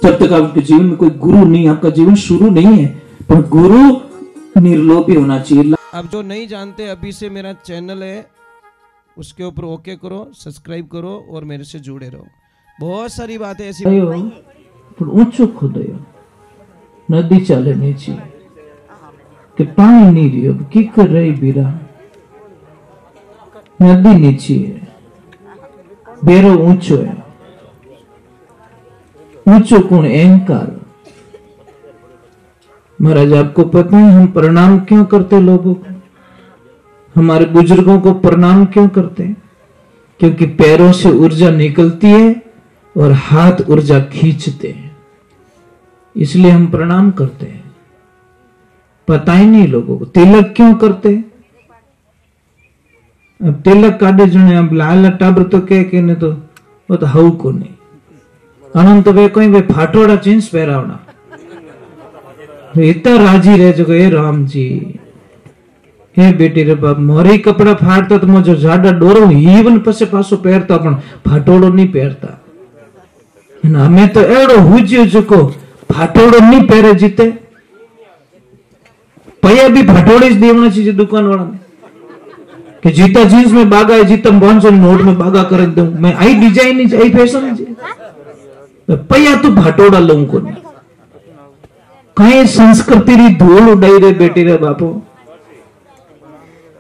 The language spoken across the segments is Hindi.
जब तक आपके जीवन में कोई गुरु नहीं, आपका जीवन शुरू नहीं है, पर गुरु निर्लोभी होना चाहिए। अब जो नहीं जानते, अभी से मेरा चैनल है उसके ऊपर ओके करो, सब्सक्राइब करो और मेरे से जुड़े रहो। बहुत सारी बातें ऐसी ऊंचो खोदयो नदी चाले नीचे के पानी नहीं रही, अब की कर रही बीरा, नदी नीचे है, बेरो ऊंचो है, ऊंचो कौन अहंकार। महाराज आपको पता है हम प्रणाम क्यों करते लोगों को, हमारे बुजुर्गों को प्रणाम क्यों करते हैं? क्योंकि पैरों से ऊर्जा निकलती है और हाथ ऊर्जा खींचते हैं, इसलिए हम प्रणाम करते हैं। पता ही नहीं लोगों को। तिलक क्यों करते? अब तिलक काटे जुने अब लाल टाबर तो के ने तो वो तो हाउ को नहीं अनंत वे कोई वे फाटोड़ा जींस पहरावना इतना राजी रह जो ये राम जी हे बेटी रे बाप मोरे कपड़ा फाड़ता तो मुझे जाडा डोरो हीवन पसे पासो पहरता पण फाटोड़ो नहीं पहरता। हमें तो एड़ो हुजियो जको फाटोड़ो नहीं पहरे जीते, पया भी फाटोड़े ज देवना चाहिए दुकान वाला ने कि जीता जींस में बागा है, जीता 500 नोट में बागा कर दूं मैं, आई डिजाइन नहीं आई फैशन नहीं, पया तो फाटोड़ा लऊं को नहीं। कहीं संस्कृति री धूल उड़ाई रे बेटी रे बापो,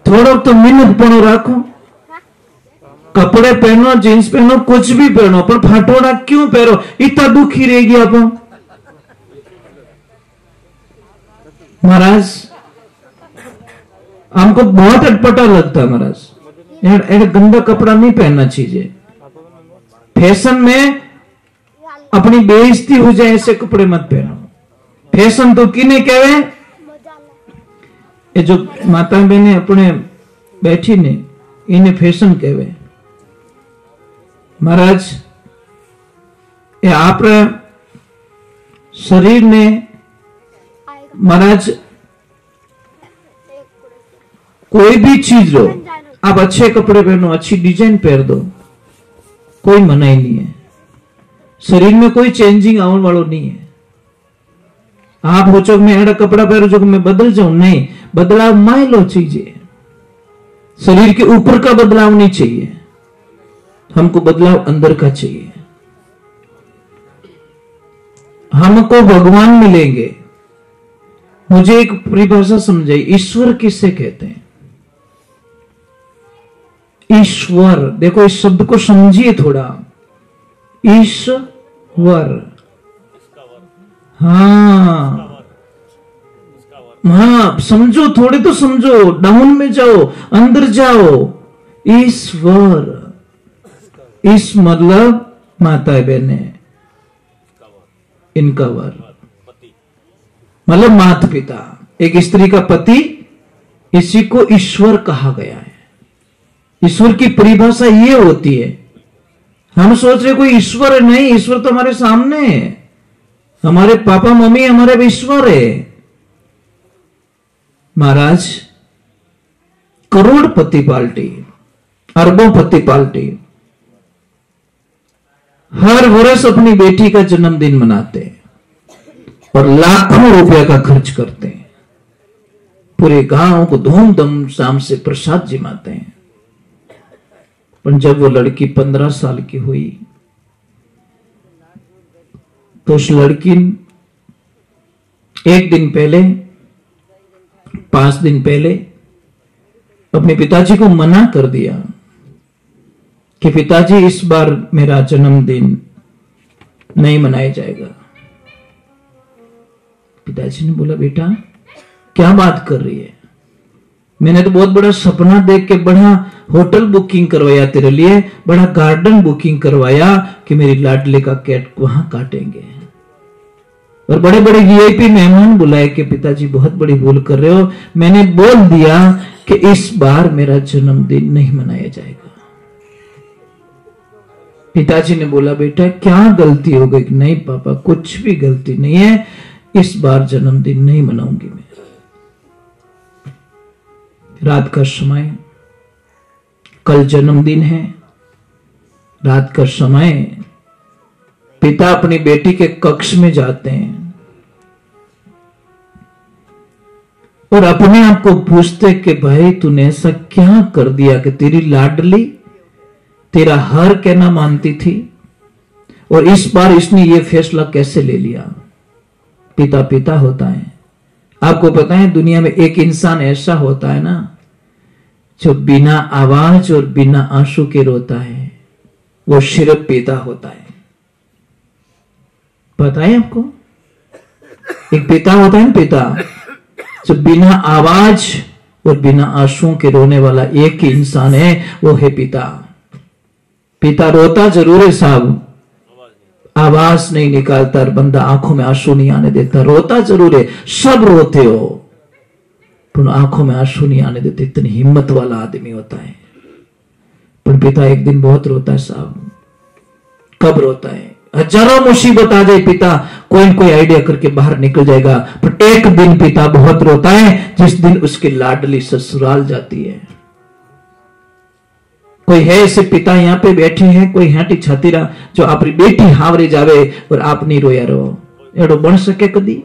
थोड़ा तो मिनट पणो राखो, कपड़े पहनो, जींस पहनो, कुछ भी पहनो, पर फाटोड़ा क्यों पहनो? इतना दुखी रहेगी आप। महाराज हमको बहुत अटपटा लगता है महाराज, ऐसा गंदा कपड़ा नहीं पहनना चाहिए। फैशन में अपनी बेइज्जती हो जाए ऐसे कपड़े मत पहनो। फैशन तो किने कहवे? ये जो माता बहने अपने बैठी ने इन्हें फैशन कहवे। महाराज ये आप शरीर ने महाराज कोई भी चीज लो, आप अच्छे कपड़े पहनो, अच्छी डिजाइन पहन दो, कोई मनाही नहीं है। शरीर में कोई चेंजिंग आने वालों नहीं है। आप हो चो मैं एड़ा कपड़ा पहनो जो मैं बदल जाऊं, नहीं, बदलाव मायलो चाहिए, शरीर के ऊपर का बदलाव नहीं चाहिए, हमको बदलाव अंदर का चाहिए। हमको भगवान मिलेंगे। मुझे एक परिभाषा समझाई, ईश्वर किसे कहते हैं? ईश्वर, देखो इस शब्द को समझिए थोड़ा, ईश्वर, हाँ हाँ समझो, थोड़े तो समझो, डाउन में जाओ, अंदर जाओ। ईश्वर, इस मतलब माता बहने, इनका वर मतलब माता पिता, एक स्त्री का पति, इसी को ईश्वर कहा गया है। ईश्वर की परिभाषा ये होती है। हम सोच रहे कोई ईश्वर है, नहीं, ईश्वर तो हमारे सामने है, हमारे पापा मम्मी हमारे ईश्वर है। महाराज करोड़पति पार्टी, अरबोंपति पार्टी हर वर्ष अपनी बेटी का जन्मदिन मनाते हैं और लाखों रुपया का खर्च करते हैं, पूरे गांव को धूमधाम शाम से प्रसाद जिमाते हैं। पर जब वो लड़की 15 साल की हुई तो उस लड़की एक दिन पहले, 5 दिन पहले अपने पिताजी को मना कर दिया कि पिताजी इस बार मेरा जन्मदिन नहीं मनाया जाएगा। पिताजी ने बोला बेटा क्या बात कर रही है, मैंने तो बहुत बड़ा सपना देख के बड़ा होटल बुकिंग करवाया तेरे लिए, बड़ा गार्डन बुकिंग करवाया कि मेरी लाडली का केक वहां काटेंगे, और बड़े बड़े वीआईपी मेहमान बुलाए कि पिताजी बहुत बड़ी भूल कर रहे हो, मैंने बोल दिया कि इस बार मेरा जन्मदिन नहीं मनाया जाएगा। पिताजी ने बोला बेटा क्या गलती हो गई? नहीं पापा कुछ भी गलती नहीं है, इस बार जन्मदिन नहीं मनाऊंगी मैं। रात का समय, कल जन्मदिन है, रात का समय पिता अपनी बेटी के कक्ष में जाते हैं और अपने आप को पूछते कि भाई तूने ऐसा क्या कर दिया कि तेरी लाडली तेरा हर कहना मानती थी और इस बार इसने ये फैसला कैसे ले लिया। पिता पिता होता है। आपको पता है दुनिया में एक इंसान ऐसा होता है ना जो बिना आवाज और बिना आंसू के रोता है, वो सिर्फ पिता होता है। पता है आपको? एक पिता होता है ना, पिता जो बिना आवाज और बिना आंसुओं के रोने वाला एक ही इंसान है, वो है पिता। पिता रोता जरूर है साहब, आवाज नहीं निकालता और बंदा आंखों में आंसू नहीं आने देता। रोता जरूर है, सब रोते हो, पर आंखों में आंसू नहीं आने देते। इतनी हिम्मत वाला आदमी होता है। पर पिता एक दिन बहुत रोता है साहब। कब रोता है? हजारों मुसीबत आ जाए, पिता कोई न कोई आइडिया करके बाहर निकल जाएगा, पर एक दिन पिता बहुत रोता है, जिस दिन उसकी लाडली ससुराल जाती है। कोई है ऐसे पिता यहाँ पे बैठे हैं, कोई हाटी छातीरा जो अपनी बेटी हावरे जावे और आप नहीं रोया रहो? एड़ो बन सके कदी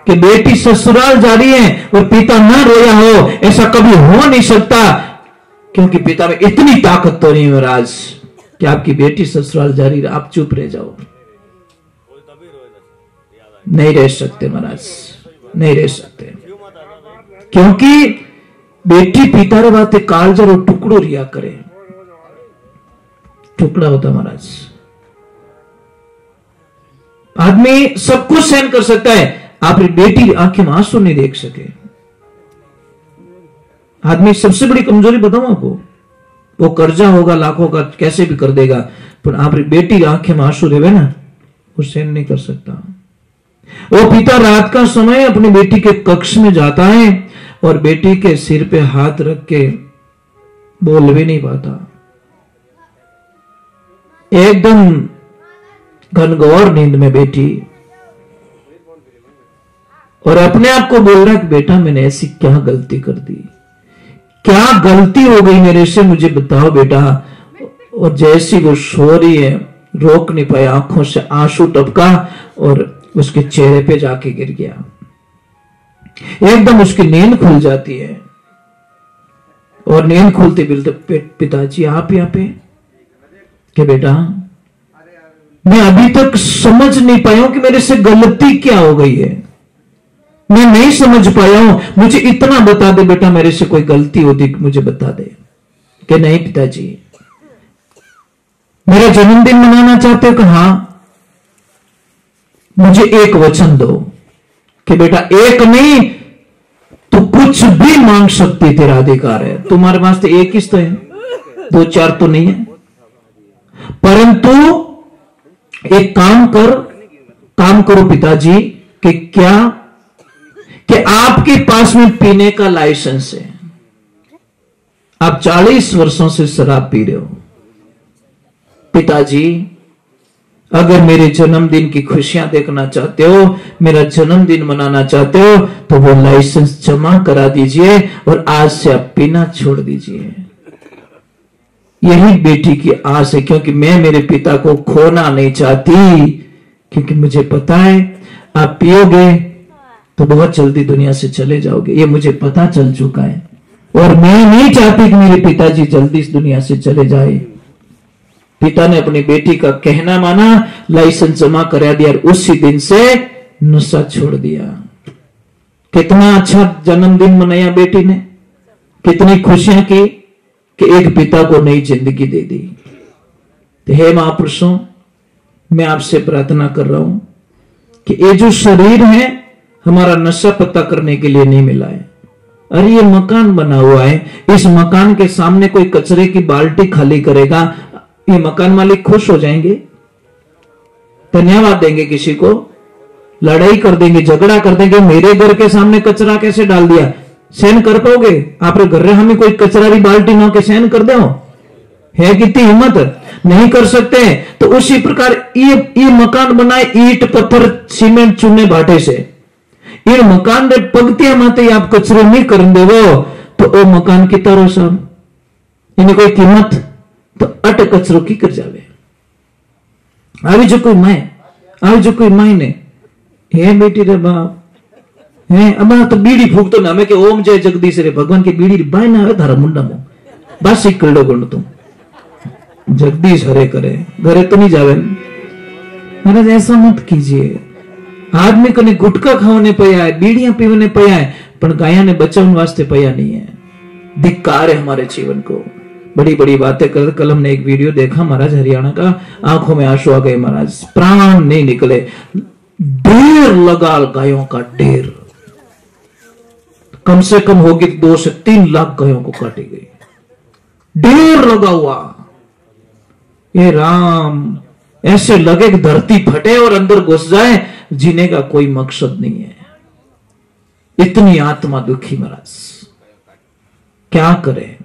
कि बेटी ससुराल जा रही है और पिता ना रोया हो? ऐसा कभी हो नहीं सकता, क्योंकि पिता में इतनी ताकत तो नहीं महाराज कि आपकी बेटी ससुराल जा रही है आप चुप रह जाओ। नहीं रह सकते महाराज, नहीं रह सकते, क्योंकि बेटी पिता रे बाते कालजर और टुकड़ो रिया करे, टुकड़ा होता महाराज। आदमी सब कुछ सहन कर सकता है, आपकी बेटी आंखें में आंसू नहीं देख सके। आदमी सबसे बड़ी कमजोरी बताऊं आपको, वो कर्जा होगा लाखों का कैसे भी कर देगा, पर आपकी बेटी आंखें में आंसू देवे ना, वो सहन नहीं कर सकता। वो पिता रात का समय अपनी बेटी के कक्ष में जाता है और बेटी के सिर पे हाथ रख के बोल भी नहीं पाता। एकदम घनघोर नींद में बेटी और अपने आप को बोल रहा है कि बेटा मैंने ऐसी क्या गलती कर दी, क्या गलती हो गई मेरे से, मुझे बताओ बेटा। और जैसी वो सो रही है, रोक नहीं पाया, आंखों से आंसू टपका और उसके चेहरे पे जाके गिर गया। एकदम उसकी नींद खुल जाती है और नींद खुलते बिल्कुल पिताजी आप यहाँ पे कि बेटा मैं अभी तक समझ नहीं पाया हूं कि मेरे से गलती क्या हो गई है, मैं नहीं समझ पाया हूं, मुझे इतना बता दे बेटा, मेरे से कोई गलती होती मुझे बता दे। कि नहीं पिताजी, मेरा जन्मदिन मनाना चाहते हो? कि हाँ, मुझे एक वचन दो कि बेटा एक नहीं तो कुछ भी मांग सकती, तेरा अधिकार है। तुम्हारे पास तो एक ही तो है, दो चार तो नहीं है, परंतु एक काम करो पिताजी कि क्या कि आपके पास में पीने का लाइसेंस है, आप 40 वर्षों से शराब पी रहे हो। पिताजी अगर मेरे जन्मदिन की खुशियां देखना चाहते हो, मेरा जन्मदिन मनाना चाहते हो, तो वो लाइसेंस जमा करा दीजिए और आज से आप पीना छोड़ दीजिए। यही बेटी की आस है, क्योंकि मैं मेरे पिता को खोना नहीं चाहती, क्योंकि मुझे पता है आप पियोगे तो बहुत जल्दी दुनिया से चले जाओगे, ये मुझे पता चल चुका है और मैं नहीं चाहती कि मेरे पिताजी जल्दी इस दुनिया से चले जाए। पिता ने अपनी बेटी का कहना माना, लाइसेंस जमा करा दिया और उसी दिन से नशा छोड़ दिया। कितना अच्छा जन्मदिन मनाया बेटी ने, कितनी खुशियां की कि एक पिता को नई जिंदगी दे दी। तो हे महापुरुषों, मैं आपसे प्रार्थना कर रहा हूं कि ये जो शरीर है हमारा नशा पता करने के लिए नहीं मिला है। अरे ये मकान बना हुआ है, इस मकान के सामने कोई कचरे की बाल्टी खाली करेगा, ये मकान मालिक खुश हो जाएंगे, धन्यवाद देंगे, किसी को लड़ाई कर देंगे, झगड़ा कर देंगे, मेरे घर के सामने कचरा कैसे डाल दिया, सहन कर पाओगे? आप घर हमें कोई कचरा की बाल्टी ना के सहन कर दो? है कितनी हिम्मत? नहीं कर सकते। तो उसी प्रकार ये मकान बनाए ईट पत्थर सीमेंट चूने भाटे से, ये मकान रे पगतिया माते आप कचरो नहीं कर देवो तो वो मकान की तरह सब इन्हें कोई कीमत तो अट कचरो की कर जावे। આવી जो कोई माए, આવી जो कोई माई ने, हे बेटी रे बाप, हे अब तो बीड़ी फूक तो ना हमें के ओम जय जगदीश रे भगवान की बीड़ी बाय ना आवे धारा मुंडा मो बस एक कलडो गण तुम जगदीश हरे करे घरे तो नहीं जावे। महाराज ऐसा मत कीजिए। आदमी को गुटका खाने पया है, बीड़ियां पीवने पया है, पर गाया ने बचाने वास्ते पया नहीं है। धिक्कार है हमारे जीवन को। बड़ी बड़ी बातें कर। कल हमने एक वीडियो देखा महाराज हरियाणा का, आंखों में आंसू आ गए महाराज, प्राण नहीं निकले। ढेर लगा गायों का, ढेर कम से कम होगी 2 से 3 लाख गायों को काटी गई, ढेर लगा हुआ। ये राम, ऐसे लगे कि धरती फटे और अंदर घुस जाए, जीने का कोई मकसद नहीं है। इतनी आत्मा दुखी महाराज, क्या करे।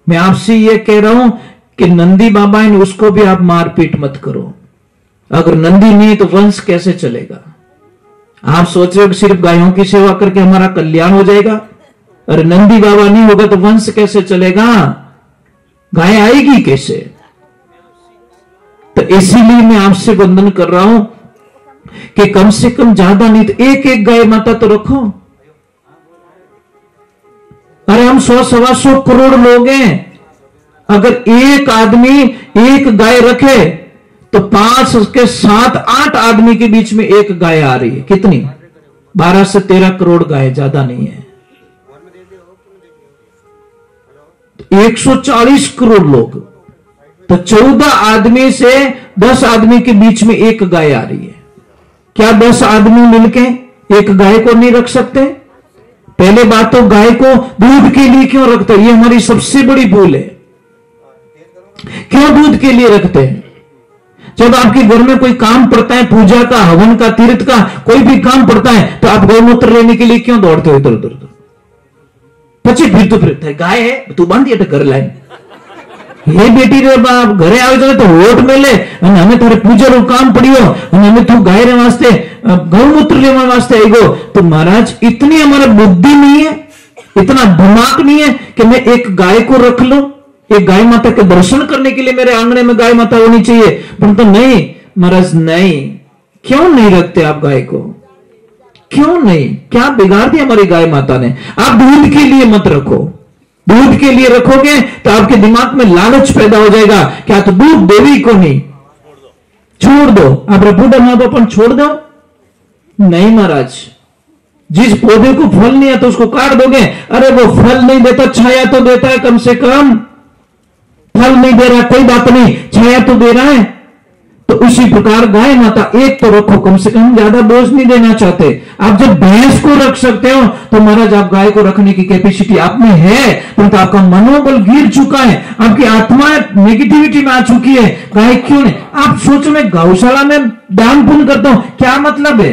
मैं आपसे ये कह रहा हूं कि नंदी बाबा है, उसको भी आप मारपीट मत करो। अगर नंदी नहीं तो वंश कैसे चलेगा। आप सोच रहे हो कि सिर्फ गायों की सेवा करके हमारा कल्याण हो जाएगा। अरे नंदी बाबा नहीं होगा तो वंश कैसे चलेगा, गाय आएगी कैसे। तो इसीलिए मैं आपसे वंदन कर रहा हूं कि कम से कम ज्यादा नहीं तो एक एक गाय माता तो रखो। अरे हम 100-125 करोड़ लोग हैं, अगर एक आदमी एक गाय रखे तो 5 के 7-8 आदमी के बीच में एक गाय आ रही है। कितनी? 12 से 13 करोड़ गाय, ज्यादा नहीं है। 140 करोड़ लोग, तो 14 आदमी से 10 आदमी के बीच में एक गाय आ रही है। क्या 10 आदमी मिलके एक गाय को नहीं रख सकते? पहले बात तो गाय को दूध के लिए क्यों रखते हैं, ये हमारी सबसे बड़ी भूल है। क्यों दूध के लिए रखते हैं? जब आपके घर में कोई काम पड़ता है, पूजा का, हवन का, तीर्थ का, कोई भी काम पड़ता है, तो आप गौमूत्र लेने के लिए क्यों दौड़ते हो इधर उधर? पचे फिर तो फिर गाय है तू बांधी घर लाइन, ये बेटी रे बाप घरे आवे जाए तो वोट मिले, हमें थारे पूजा रो काम पड़ियो, हमें तू गाय रे वास्ते गौमूत्र लेने वास्ते आएगो। तो महाराज इतनी हमारा बुद्धि नहीं है, इतना दिमाग नहीं है कि मैं एक गाय को रख लूं, एक गाय माता के दर्शन करने के लिए मेरे आंगने में गाय माता होनी चाहिए। परंतु नहीं महाराज, नहीं। क्यों नहीं रखते आप गाय को? क्यों नहीं? क्या बिगाड़ दिया हमारी गाय माता ने? आप दूध के लिए मत रखो। दूध के लिए रखोगे तो आपके दिमाग में लालच पैदा हो जाएगा, क्या तो दूध देवी को नहीं, छोड़ दो। आप बूढ़ा माँ बाप छोड़ दो। नहीं महाराज, जिस पौधे को फल नहीं आता उसको काट दोगे। अरे वो फल नहीं देता, छाया तो देता है, कम से कम फल नहीं दे रहा कोई बात नहीं, छाया तो दे रहा है। तो उसी प्रकार गाय माता एक तो रखो, कम से कम ज्यादा बोझ नहीं देना चाहते। आप जब भैंस को रख सकते हो तो महाराज आप गाय को रखने की कैपेसिटी आप में है, परंतु आपका मनोबल गिर चुका है, आपकी आत्मा नेगेटिविटी में आ चुकी है। गाय क्यों नहीं? आप सोचो मैं गौशाला में दान पुण्य करता हूं, क्या मतलब है?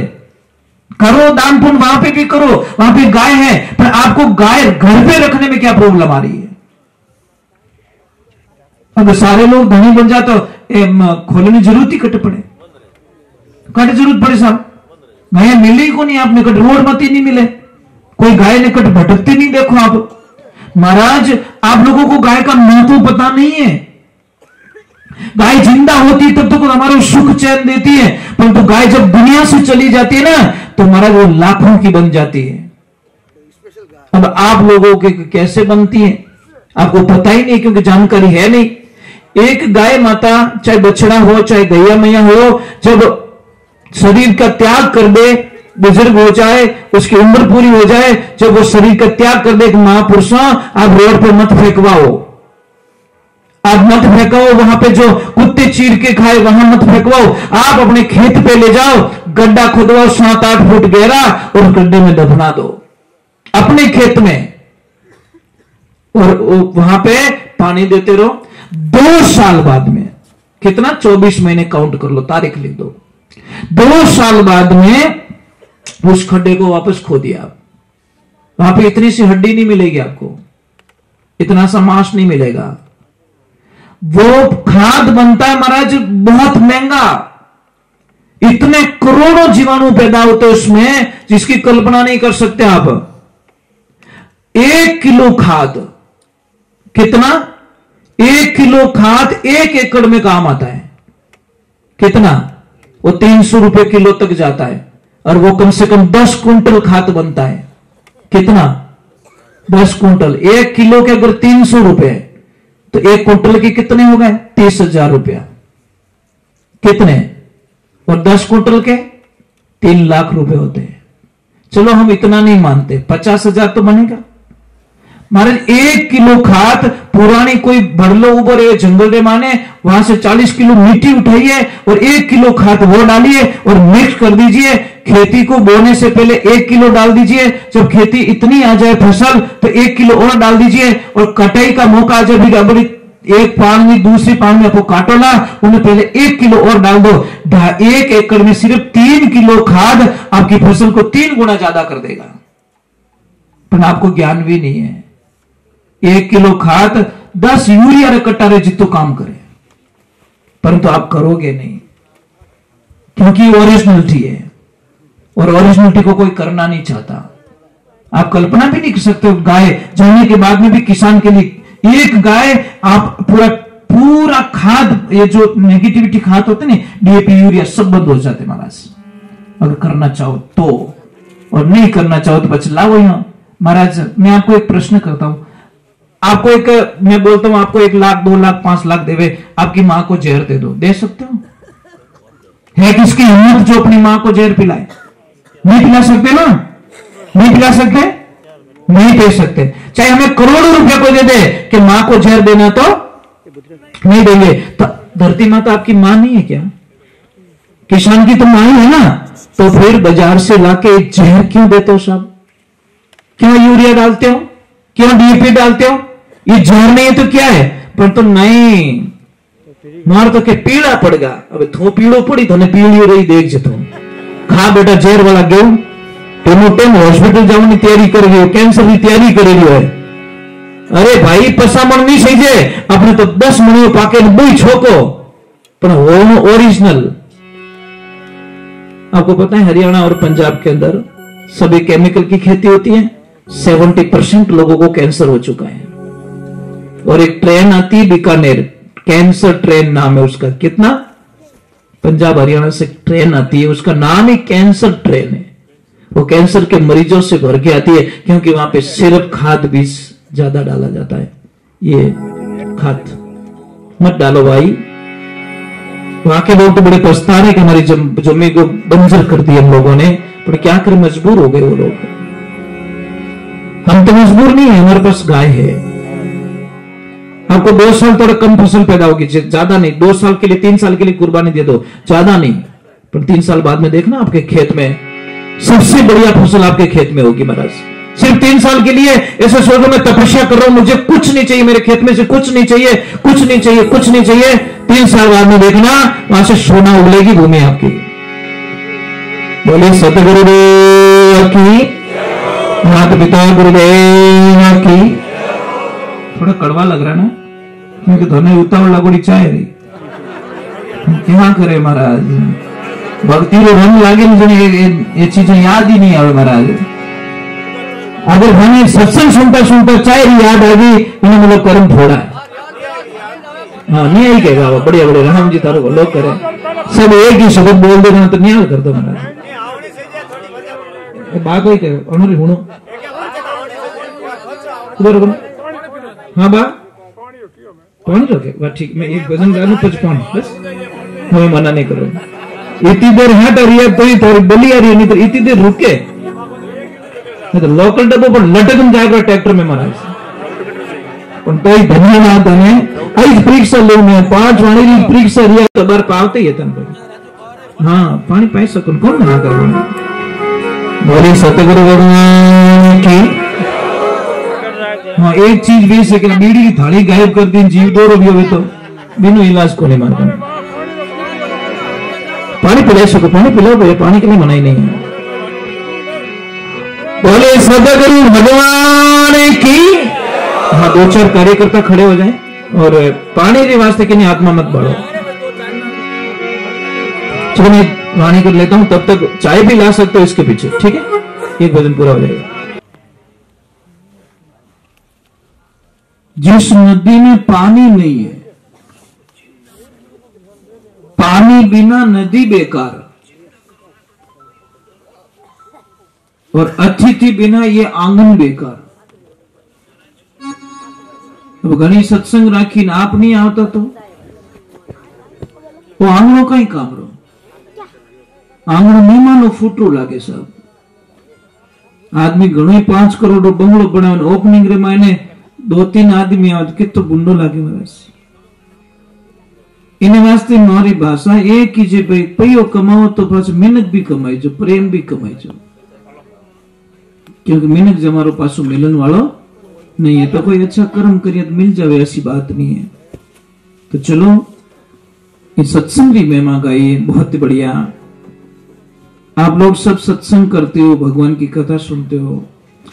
करो दान पुण्य, वहां पे भी करो, वहां पे गाय है, पर आपको गाय घर पे रखने में क्या प्रॉब्लम आ रही है? अगर सारे लोग धनी बन जाते तो खोलने की जरूरत ही कट पड़े, कट जरूरत पड़े साहब। गाय मिली को नहीं, आपने कट रोड मत ही नहीं मिले, कोई गाय ने कट भटकती नहीं देखो आप। महाराज आप लोगों को गाय का महत्व पता नहीं है। गाय जिंदा होती तब तो हमारे सुख चैन देती है, परंतु गाय जब दुनिया से चली जाती है ना तो महाराज वो लाखों की बन जाती है। अब आप लोगों के कैसे बनती है आपको पता ही नहीं, क्योंकि जानकारी है नहीं। एक गाय माता, चाहे बछड़ा हो चाहे गैया मैया हो, जब शरीर का त्याग कर दे, बुजुर्ग हो जाए, उसकी उम्र पूरी हो जाए, जब वो शरीर का त्याग कर दे, एक महापुरुषों आप रोड पे मत फेंकवाओ, आप मत फेंकाओ, वहां पे जो कुत्ते चीर के खाए वहां मत फेंकवाओ। आप अपने खेत पे ले जाओ, गड्ढा खुदवाओ 7-8 फुट गहरा और गड्ढे में दफना दो अपने खेत में, और वहां पे पानी देते रहो। 2 साल बाद में, कितना 24 महीने काउंट कर लो, तारीख लिख दो, 2 साल बाद में उस खड्डे को वापस खो दिया। वहां पे इतनी सी हड्डी नहीं मिलेगी आपको, इतना सा मांस नहीं मिलेगा। वो खाद बनता है महाराज बहुत महंगा, इतने करोड़ों जीवाणु पैदा होते हैं उसमें जिसकी कल्पना नहीं कर सकते आप। 1 किलो खाद, कितना? 1 किलो खाद 1 एकड़ में काम आता है। कितना? वो 300 रुपए किलो तक जाता है और वो कम से कम 10 कुंटल खाद बनता है। कितना? 10 कुंटल। 1 किलो के अगर 300 रुपए तो 1 कुंटल के कितने हो गए? 30,000 रुपया। कितने? और 10 कुंटल के 3 लाख रुपए होते हैं। चलो हम इतना नहीं मानते, 50,000 तो बनेगा। महाराज 1 किलो खाद पुरानी कोई भड़लो ऊपर जंगल रे माने वहां से 40 किलो मिट्टी उठाइए और 1 किलो खाद वो डालिए और मिक्स कर दीजिए। खेती को बोने से पहले 1 किलो डाल दीजिए। जब खेती इतनी आ जाए फसल तो 1 किलो और डाल दीजिए और कटाई का मौका आ जाए, बड़ी एक पान में दूसरी पान में आपको काटो ना, उन्हें पहले 1 किलो और डाल दो। 1 एकड़ में सिर्फ 3 किलो खाद आपकी फसल को 3 गुना ज्यादा कर देगा। पर आपको ज्ञान भी नहीं है। 1 किलो खाद 10 यूरिया रे कट्टा रे जितो काम करे, परंतु आप करोगे नहीं क्योंकि ओरिजिनलिटी है और ओरिजिनलिटी को कोई करना नहीं चाहता। आप कल्पना भी नहीं कर सकते हो, गाय जाने के बाद में भी किसान के लिए एक गाय आप पूरा खाद, ये जो नेगेटिविटी खाद होते ना, डीएपी यूरिया सब बंद हो जाते महाराज, अगर करना चाहो तो, और नहीं करना चाहो तो बच लाओ यहां। महाराज मैं आपको एक प्रश्न करता हूं, आपको एक, मैं बोलता हूं आपको 1 लाख 2 लाख 5 लाख देवे, आपकी मां को जहर दे दो, दे सकते हो? है किसकी हिम्मत जो अपनी मां को जहर पिलाए? नहीं पिला सकते ना, नहीं पिला सकते, नहीं दे सकते। चाहे हमें करोड़ों रुपए को दे दे कि मां को जहर देना तो नहीं देंगे। तो धरती माता आपकी मां नहीं है क्या? किसान की तो मां ही है ना, तो फिर बाजार से लाके जहर क्यों देते हो साहब? क्यों यूरिया डालते हो? क्यों डीएपी डालते हो? ये जहर नहीं है तो क्या है? पर तो नहीं मार तो के पीड़ा पड़ेगा। अब थो पीड़ो पड़ी तो पीड़ी रही देख जतो खा बेटा जहर वाला गेहूं टेम हॉस्पिटल जाने तैयारी कर रही हो, कैंसर की तैयारी कर रही है। अरे भाई पसामण नहीं सही है अपने तो 10 मणियों पाके बुई छोको, पर वो ओरिजिनल। आपको पता है हरियाणा और पंजाब के अंदर सभी केमिकल की खेती होती है। 70% लोगों को कैंसर हो चुका है। और एक ट्रेन आती है बीकानेर, कैंसर ट्रेन नाम है उसका। कितना? पंजाब हरियाणा से ट्रेन आती है, उसका नाम ही कैंसर ट्रेन है। वो कैंसर के मरीजों से भर के आती है क्योंकि वहां पे सिर्फ खाद बीज ज्यादा डाला जाता है। ये खाद मत डालो भाई। वहां के लोग तो बड़े पछता रहे कि हमारी जमीन को बंजर कर दी हम लोगों ने, पर क्या करें, मजबूर हो गए वो लोग। हम तो मजबूर नहीं है, हमारे पास गाय है। आपको 2 साल थोड़ा कम फसल पैदा होगी, ज्यादा नहीं। 2 साल के लिए 3 साल के लिए कुर्बानी दे दो, ज्यादा नहीं, पर 3 साल बाद में देखना आपके खेत में सबसे बढ़िया फसल आपके खेत में होगी महाराज। सिर्फ 3 साल के लिए ऐसे सोचो मैं तपस्या कर रहा हूं, मुझे कुछ नहीं चाहिए, मेरे खेत में से कुछ नहीं चाहिए, कुछ नहीं चाहिए, कुछ नहीं चाहिए। 3 साल बाद में देखना वहां से सोना उगलेगी भूमि आपकी। बोले सतगुरुदेव की, माता पिता गुरुदेव की। थोड़ा कड़वा लग रहा है ना, क्योंकि धोने उतावल लगोड़ी चाय रही। क्या करे महाराज, भक्ति रो रंग लागे ये चीजें याद ही नहीं आवे महाराज। अगर हमें सत्संग सुनता सुनता चाहे याद आ गई, मैंने मतलब कर्म थोड़ा है। हाँ नहीं आई कहेगा वो बढ़िया बढ़िया राम जी तारो लोग करे सब एक ही शब्द बोल देना तो न्याय कर दो महाराज। बात वही कहे अणुरी हुणो हाँ बा पानी रखे बा ठीक। मैं एक भजन गा लूं 55 बस, हमें मना नहीं करो। इतनी देर हट आ रही है तो ही थोड़ी बली आ रही है, नहीं तो इतनी देर रुके नहीं तो लोकल डब्बो पर लटकन जाएगा ट्रैक्टर में महाराज। तो ही धन्यवाद है आई परीक्षा लेने 5 वाणी की परीक्षा रिया तो बार पावते ही है तन। हाँ पानी पाई सकूं कौन मना कर रहा। बोले सतगुरु भगवान की। हाँ एक चीज भी सके बीड़ी की थाली गायब कर दी, जीव दो भी हो तो बिनु इलाज को नहीं मारता। पानी पिला सको, पानी पिलाओ भैया, पानी के लिए मना ही नहीं है। बोले सतगुरु भगवान की। हाँ 2-4 कार्यकर्ता खड़े हो जाएं और पानी के वास्ते के नहीं आत्मा मत बढ़ो। चलो मैं वाणी कर लेता हूं, तब तक चाय भी ला सकते हो इसके पीछे, ठीक है? एक भजन पूरा हो जाएगा। जिस नदी में पानी नहीं है, पानी बिना नदी बेकार, और अतिथि बिना ये आंगन बेकार। अब घनी सत्संग राखी ना आप नहीं आता तो वो आंगणों का ही काम रो, आंगण नहीं मानो फूटरो लागे सब। आदमी घणो 5 करोड़ बंगलो बनावे, ओपनिंग रे मायने 2-3 आदमी आवे कितो बुंडो लागे बस। इन वास्ते मारी भाषा एक ही जे भाई पैयो कमाओ तो बस मिनक भी कमाई जो, प्रेम भी कमाई जो, क्योंकि मिनक जो हमारो पासो मिलन वालो नहीं है। तो कोई अच्छा कर्म करिए तो मिल जावे, ऐसी बात नहीं है। तो चलो इस सत्संग की महिमा गाइए, बहुत बढ़िया। आप लोग सब सत्संग करते हो, भगवान की कथा सुनते हो।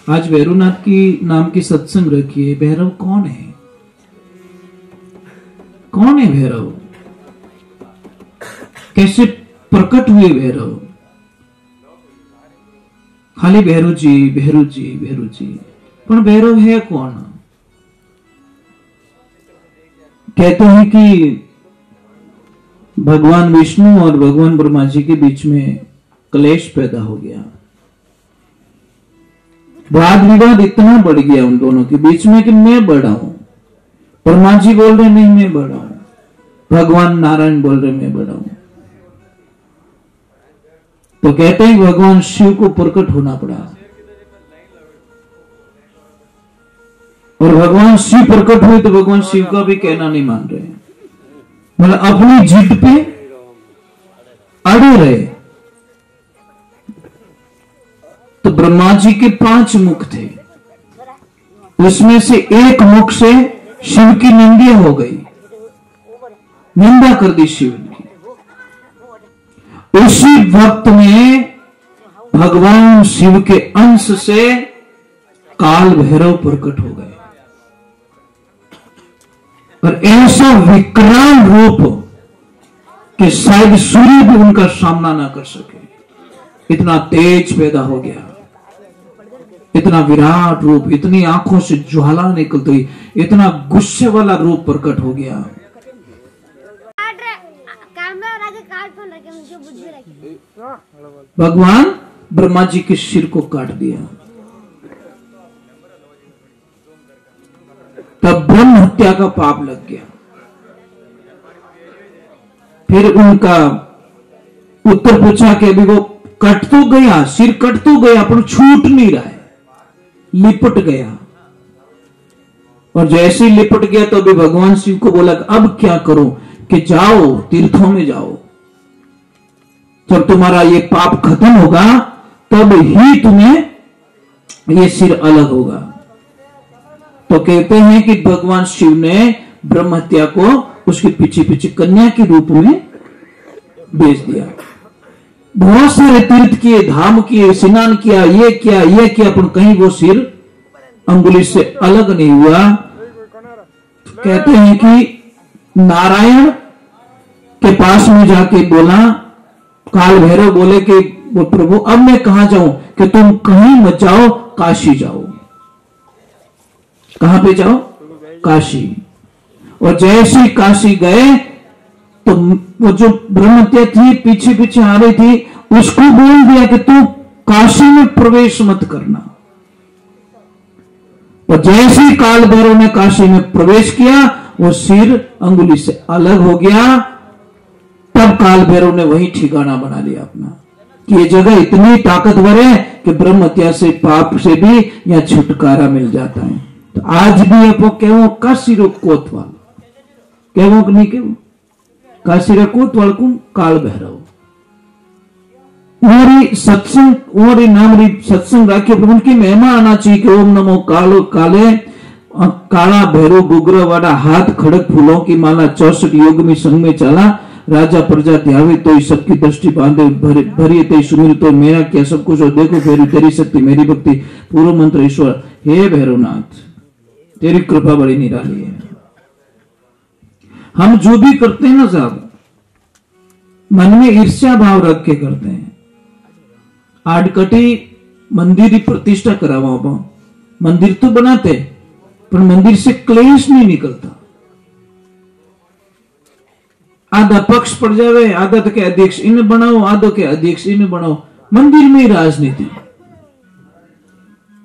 आज भैरवनाथ की नाम की सत्संग रखिए। भैरव कौन है? कौन है भैरव? कैसे प्रकट हुए भैरव? खाली भैरव जी भैरव जी भैरव जी, पर भैरव है कौन? कहते हैं कि भगवान विष्णु और भगवान ब्रह्मा जी के बीच में क्लेश पैदा हो गया। वाद विवाद इतना बढ़ गया उन दोनों के बीच में कि मैं बड़ा हूं, ब्रह्मा जी बोल रहे नहीं मैं बड़ा हूं, भगवान नारायण बोल रहे मैं बड़ा हूं। तो कहते हैं भगवान शिव को प्रकट होना पड़ा, और भगवान शिव प्रकट हुए तो भगवान शिव का भी कहना नहीं मान रहे, मतलब अपनी जिद पे अड़े रहे। तो ब्रह्मा जी के 5 मुख थे, उसमें से एक मुख से शिव की निंदा हो गई, निंदा कर दी शिव की। उसी वक्त में भगवान शिव के अंश से काल भैरव प्रकट हो गए, और ऐसा विकराल रूप कि शायद सूर्य भी उनका सामना ना कर सके, इतना तेज पैदा हो गया, इतना विराट रूप, इतनी आंखों से ज्वाला निकलती, इतना गुस्से वाला रूप प्रकट हो गया। भगवान ब्रह्मा जी के सिर को काट दिया। तब ब्रह्म हत्या का पाप लग गया। फिर उनका उत्तर पूछा कि अभी वो कट तो गया, सिर कट तो गया, पर छूट नहीं रहा है, लिपट गया। और जैसे ही लिपट गया तो अभी भगवान शिव को बोला अब क्या करो, कि जाओ तीर्थों में जाओ, जब तुम्हारा ये पाप खत्म होगा तब ही तुम्हें ये सिर अलग होगा। तो कहते हैं कि भगवान शिव ने ब्रह्म हत्या को उसके पीछे पीछे कन्या के रूप में भेज दिया। बहुत सारे तीर्थ किए, धाम किए, स्नान किया, ये किया, पर कहीं वो सिर अंगुली से अलग नहीं हुआ। कहते हैं कि नारायण के पास में जाके बोला, काल भैरव बोले कि वो प्रभु अब मैं कहां जाऊं, कि तुम कहीं मत जाओ, काशी जाओ। कहां पे जाओ? काशी। और जैसे ही काशी गए तो वो जो ब्रह्महत्या थी पीछे पीछे आ रही थी, उसको बोल दिया कि तू काशी में प्रवेश मत करना। और जैसे ही काल भैरव ने काशी में प्रवेश किया, वो सिर अंगुली से अलग हो गया। तब काल भैरव ने वही ठिकाना बना लिया अपना, कि ये जगह इतनी ताकतवर है कि ब्रह्म हत्या से, पाप से भी यहां छुटकारा मिल जाता है। तो आज भी आपको कहूं काशीरो कोतवाल कहूं कि नहीं कहूं, काशीरा कोतवाल को काल भैरव और सत्संग और नाम री सत्संग राखिए, उनकी महिमा आना चाहिए कि ओम नमो कालो काले काला भैरव गुग्र वाला हाथ खड़क फूलों की माला 64 योग में संग में चला, राजा प्रजा ध्यावे तो सबकी दृष्टि बांधे, भरी ते सुमिर तो मेरा क्या सब कुछ, और देखो फेरी तेरी शक्ति मेरी भक्ति, पूर्व मंत्र ईश्वर। हे भैरवनाथ तेरी कृपा बड़ी निराली है। हम जो भी करते हैं ना साहब, मन में ईर्ष्या भाव रख के करते हैं। आडकटी मंदिर की प्रतिष्ठा करावा, मंदिर तो बनाते हैं, पर मंदिर से क्लेश नहीं निकलता। आधा पक्ष पड़ जावे, आधा तो के अध्यक्ष इन्हें बनाओ, आधो के अध्यक्ष इन्हें बनाओ। मंदिर में ही राजनीति।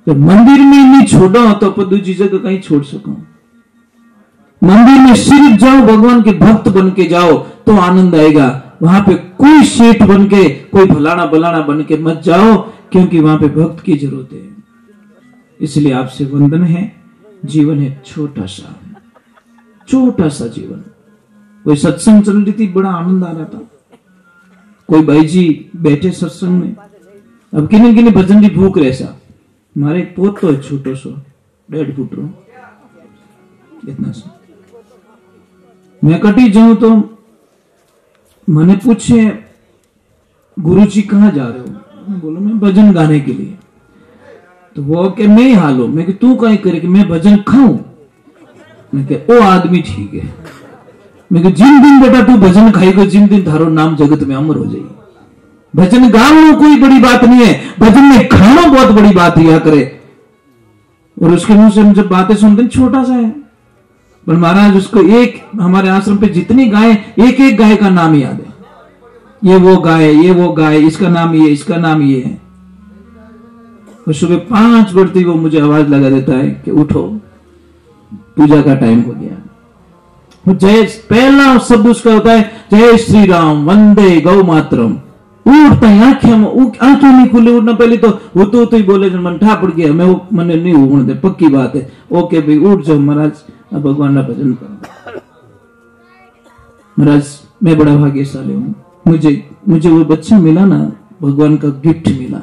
तो मंदिर में नहीं छोड़ो तो अपन दूसरी जगह कहीं छोड़ सको। मंदिर में सिर्फ जाओ, भगवान के भक्त बन के जाओ तो आनंद आएगा। वहां पे कोई सेठ बन के, कोई फलाना बलाना बन के मत जाओ, क्योंकि वहां पे भक्त की जरूरत है। इसलिए आपसे वंदन है। जीवन है छोटा सा, छोटा सा जीवन। कोई सत्संग चल रही थी, बड़ा आनंद आ रहा था। कोई भाई जी बैठे सत्संग में, अब किन्हीं किन्हीं भजन की भूख रहसा। मारे पोत तो छोटो सो 1.5 फुट रो, इतना सा। मैं कटी जाऊं तो मैंने पूछे, गुरुजी कहाँ जा रहे हो? मैं बोला मैं भजन गाने के लिए। तो वो के मैं ही हालो। मैं कि तू कहीं करे कि मैं भजन खाऊं? मैं के ओ आदमी ठीक है। मैं कि जिन दिन बेटा तू भजन खाएगा, जिन दिन थारो नाम जगत में अमर हो जाएगी। भजन गाना कोई बड़ी बात नहीं है, भजन में खाना बहुत बड़ी बात हुआ करे। और उसके मुंह से हम जब बातें सुनते हैं, छोटा सा है, पर महाराज उसको एक, हमारे आश्रम पे जितनी गाय, एक एक गाय का नाम याद है। ये वो गाय, ये वो गाय, इसका नाम ये, इसका नाम ये है। और सुबह 5 बजते वो मुझे आवाज लगा देता है कि उठो, पूजा का टाइम हो गया। जय, पहला शब्द उसका होता है जय श्री राम, वंदे गौ मातरम। उठता है, आंखें नहीं खुले, उठना पहले तो वो तो ही बोले, मन ठा पड़ गया। मैं वो मन नहीं उठने दे, पक्की बात है। ओके भाई उठ जाओ महाराज, अब भगवान का भजन करो। महाराज मैं बड़ा भाग्यशाली हूँ, मुझे वो बच्चा मिला ना, भगवान का गिफ्ट मिला।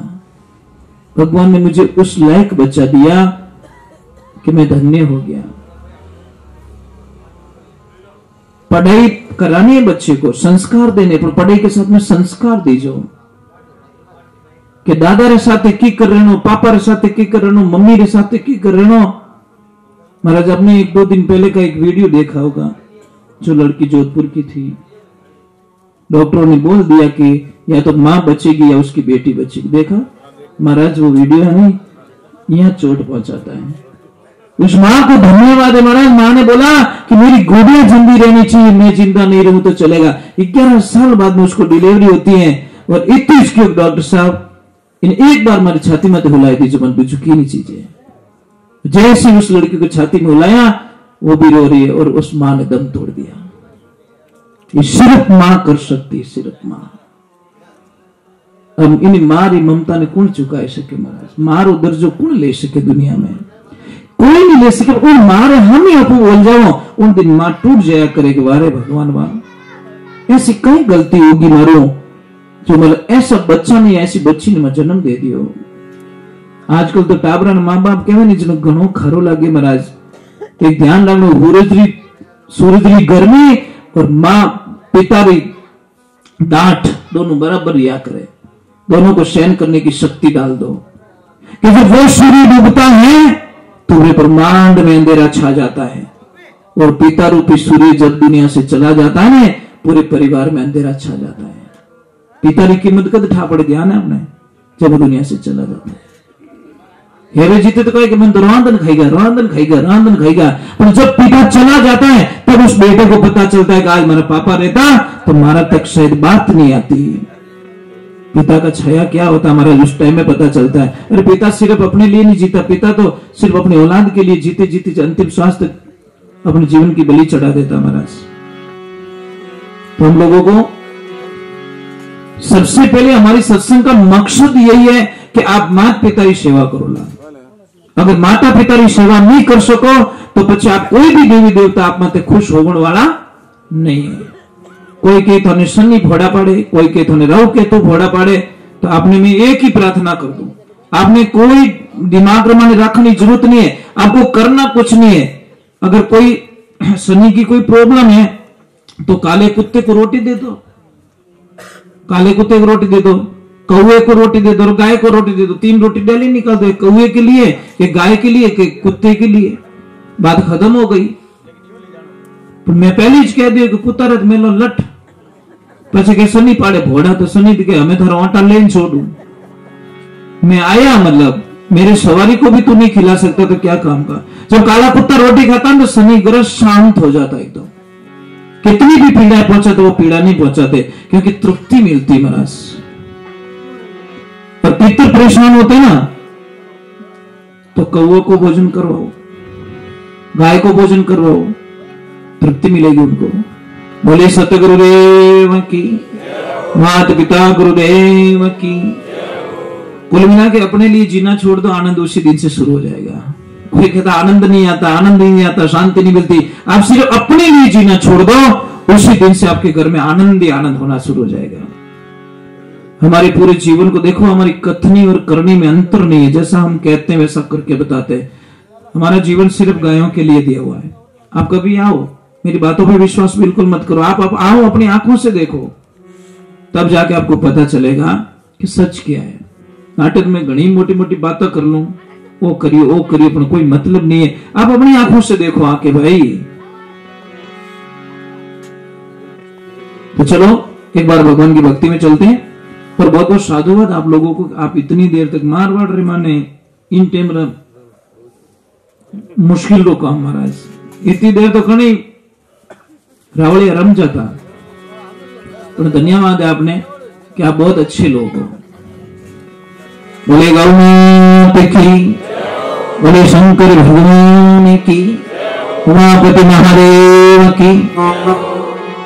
भगवान ने मुझे उस लायक बच्चा दिया कि मैं धन्य हो गया। पढ़ाई करानी है बच्चे को, संस्कार देने, पर पढ़ाई के साथ में संस्कार दीजो कि दादा रे साथे की कर रहे हो, पापा रे साथे की कर रहे हो, मम्मी रे साथे की कर रहे हो। महाराज आपने 1-2 दिन पहले का एक वीडियो देखा होगा, जो लड़की जोधपुर की थी। डॉक्टरों ने बोल दिया कि या तो मां बचेगी या उसकी बेटी बचेगी। देखा महाराज वो वीडियो है नहीं, यहां चोट पहुंचाता है। उस मां को धन्यवाद है महाराज। मां ने बोला कि मेरी गोदियां जिंदी रहनी चाहिए, मैं जिंदा नहीं रहूं तो चलेगा। 11 साल बाद में उसको डिलीवरी होती है, और इतनी इसके डॉक्टर साहब इन एक बार हमारी छाती में हिलाई थी, जो मन पे झुकी नहीं चीजें। जैसे उस लड़की को छाती में हिलाया, वो भी रो रही है, और उस मां ने दम तोड़ दिया। ये सिर्फ मां कर सकती है, सिर्फ मां। अब इन मारी ममता ने कौन चुका सके महाराज? मारो दर्जो कौन ले सके दुनिया में? कोई नहीं ले सके। उन मारे हम ही आपको बोल जाओ, उन दिन मां टूट जाया करेगी। वारे भगवान वाह, ऐसी कई गलती होगी मारो, जो मतलब ऐसा बच्चा नहीं, ऐसी बच्ची ने मैं जन्म दे दियो। आजकल तो टाबरा माँ बाप कहवे नहीं, जिन्होंने घणो खरो लागे महाराज। एक ध्यान रखना, सूरजरी गर्मी और माँ पितारी डांट दोनों बराबर रिया करे। दोनों को सहन करने की शक्ति डाल दो, कि जब वो सूर्य डूबता है तो पूरे ब्रह्मांड में अंधेरा छा जाता है, और पिता रूपी सूर्य जब दुनिया से चला जाता है, पूरे परिवार में अंधेरा छा जाता है। पिता की कीमत कद ठा पड़ गया ना आपने, जब दुनिया से चला जाता है। हेरे जीते तो कहे कि मैं तो रांधन खाएगा, रांधन खाएगा, रांधन खाएगा, पर जब पिता चला जाता है तब उस बेटे को पता चलता है कि आज मेरा पापा रहता तो हमारा तक शायद बात नहीं आती। पिता का छाया क्या होता हमारा उस टाइम में पता चलता है। अरे पिता सिर्फ अपने लिए नहीं जीता, पिता तो सिर्फ अपनी औलाद के लिए जीते जीते अंतिम श्वास तक अपने जीवन की बलि चढ़ा देता महाराज। तो हम लोगों को सबसे पहले हमारी सत्संग का मकसद यही है कि आप माता पिता की सेवा करो। अगर माता पिता की सेवा नहीं कर सको तो પછી आप कोई भी देवी देवता आप माते खुश होने वाला नहीं है। कोई के थोने शनि भोड़ा पाड़े, कोई के थोने राहु केतु भोड़ा पाड़े, तो आपने मैं एक ही प्रार्थना कर दूं, आपने कोई दिमाग रमाने रखने की जरूरत नहीं है, आपको करना कुछ नहीं है। अगर कोई शनि की कोई प्रॉब्लम है तो काले कुत्ते को रोटी दे दो, काले कुत्ते को रोटी दे दो, कौवे को रोटी दे दो और गाय को रोटी दे दो। 3 रोटी डेली निकाल दो, कौवे के लिए, एक गाय के लिए, एक कुत्ते के लिए, बात खत्म हो गई। तो मैं पहले ही कह दिया कि कुत्ता रथ मेलो लट, પછી કે શનિ પાડે ભોડા, तो शनि के हमें थारा आटा लेन छोड़ू, मैं आया मतलब मेरे सवारी को भी तू नहीं खिला सकता तो क्या काम का। जब काला कुत्ता रोटी खाता तो शनि ग्रह शांत हो जाता एकदम। कितनी भी पीड़ा पहुंचाते वो पीड़ा नहीं पहुंचाते, क्योंकि तृप्ति मिलती महाराज। और पितर परेशान होते ना तो कौओं को भोजन करवाओ, गाय को भोजन करवाओ, तृप्ति मिलेगी उनको। बोले सतगुरुदेव की, माता पिता गुरुदेव की। कुल मिला के अपने लिए जीना छोड़ दो, आनंद उसी दिन से शुरू हो जाएगा। कोई कहता आनंद नहीं आता, आनंद नहीं आता, शांति नहीं मिलती, आप सिर्फ अपने लिए जीना छोड़ दो, उसी दिन से आपके घर में आनंद ही आनंद होना शुरू हो जाएगा। हमारे पूरे जीवन को देखो, हमारी कथनी और करनी में अंतर नहीं है। जैसा हम कहते हैं वैसा करके बताते हैं। हमारा जीवन सिर्फ गायों के लिए दिया हुआ है। आप कभी आओ, मेरी बातों पर विश्वास बिल्कुल मत करो, आप आओ, अपनी आंखों से देखो, तब जाके आपको पता चलेगा कि सच क्या है। नाटक में घनी मोटी मोटी बातें कर लूं, वो करिए वो करिए, अपना कोई मतलब नहीं है। आप अपनी आंखों से देखो आके भाई। तो चलो एक बार भगवान की भक्ति में चलते हैं। और बहुत बहुत साधुवाद आप लोगों को, आप इतनी देर तक मारवाड़ रे माने इन टेम मुश्किल रो काम महाराज, इतनी देर तो कहीं रावलिया रम जाता। पर धन्यवाद है आपने कि आप बहुत अच्छे लोग हो। बोले गौ माता की, बोले शंकर भगवान की, उमापति महादेव की,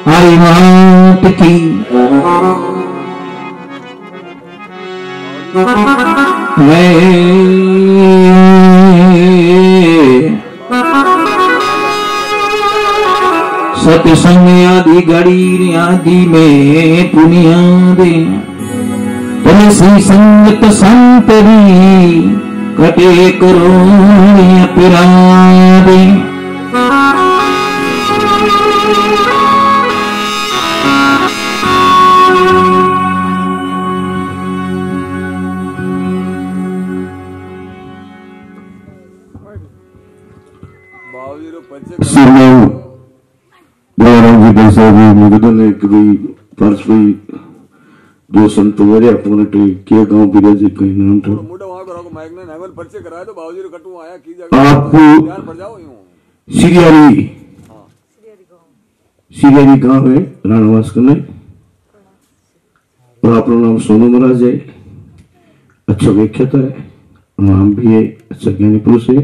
आई मात की। सत्संग आदि गड़ी आदि में पुनिया दे, तुलसी संगत संतरी कटे करो पिरादे। निवेदन है कि भाई पार्श भाई जो संत वरे अपने के गांव बिराज कहीं नाम था आपको सिरियारी गांव है राणावास करने, और अपना नाम सोनू महाराज है, अच्छा व्याख्याता है, नाम भी है, अच्छा ज्ञानी पुरुष है,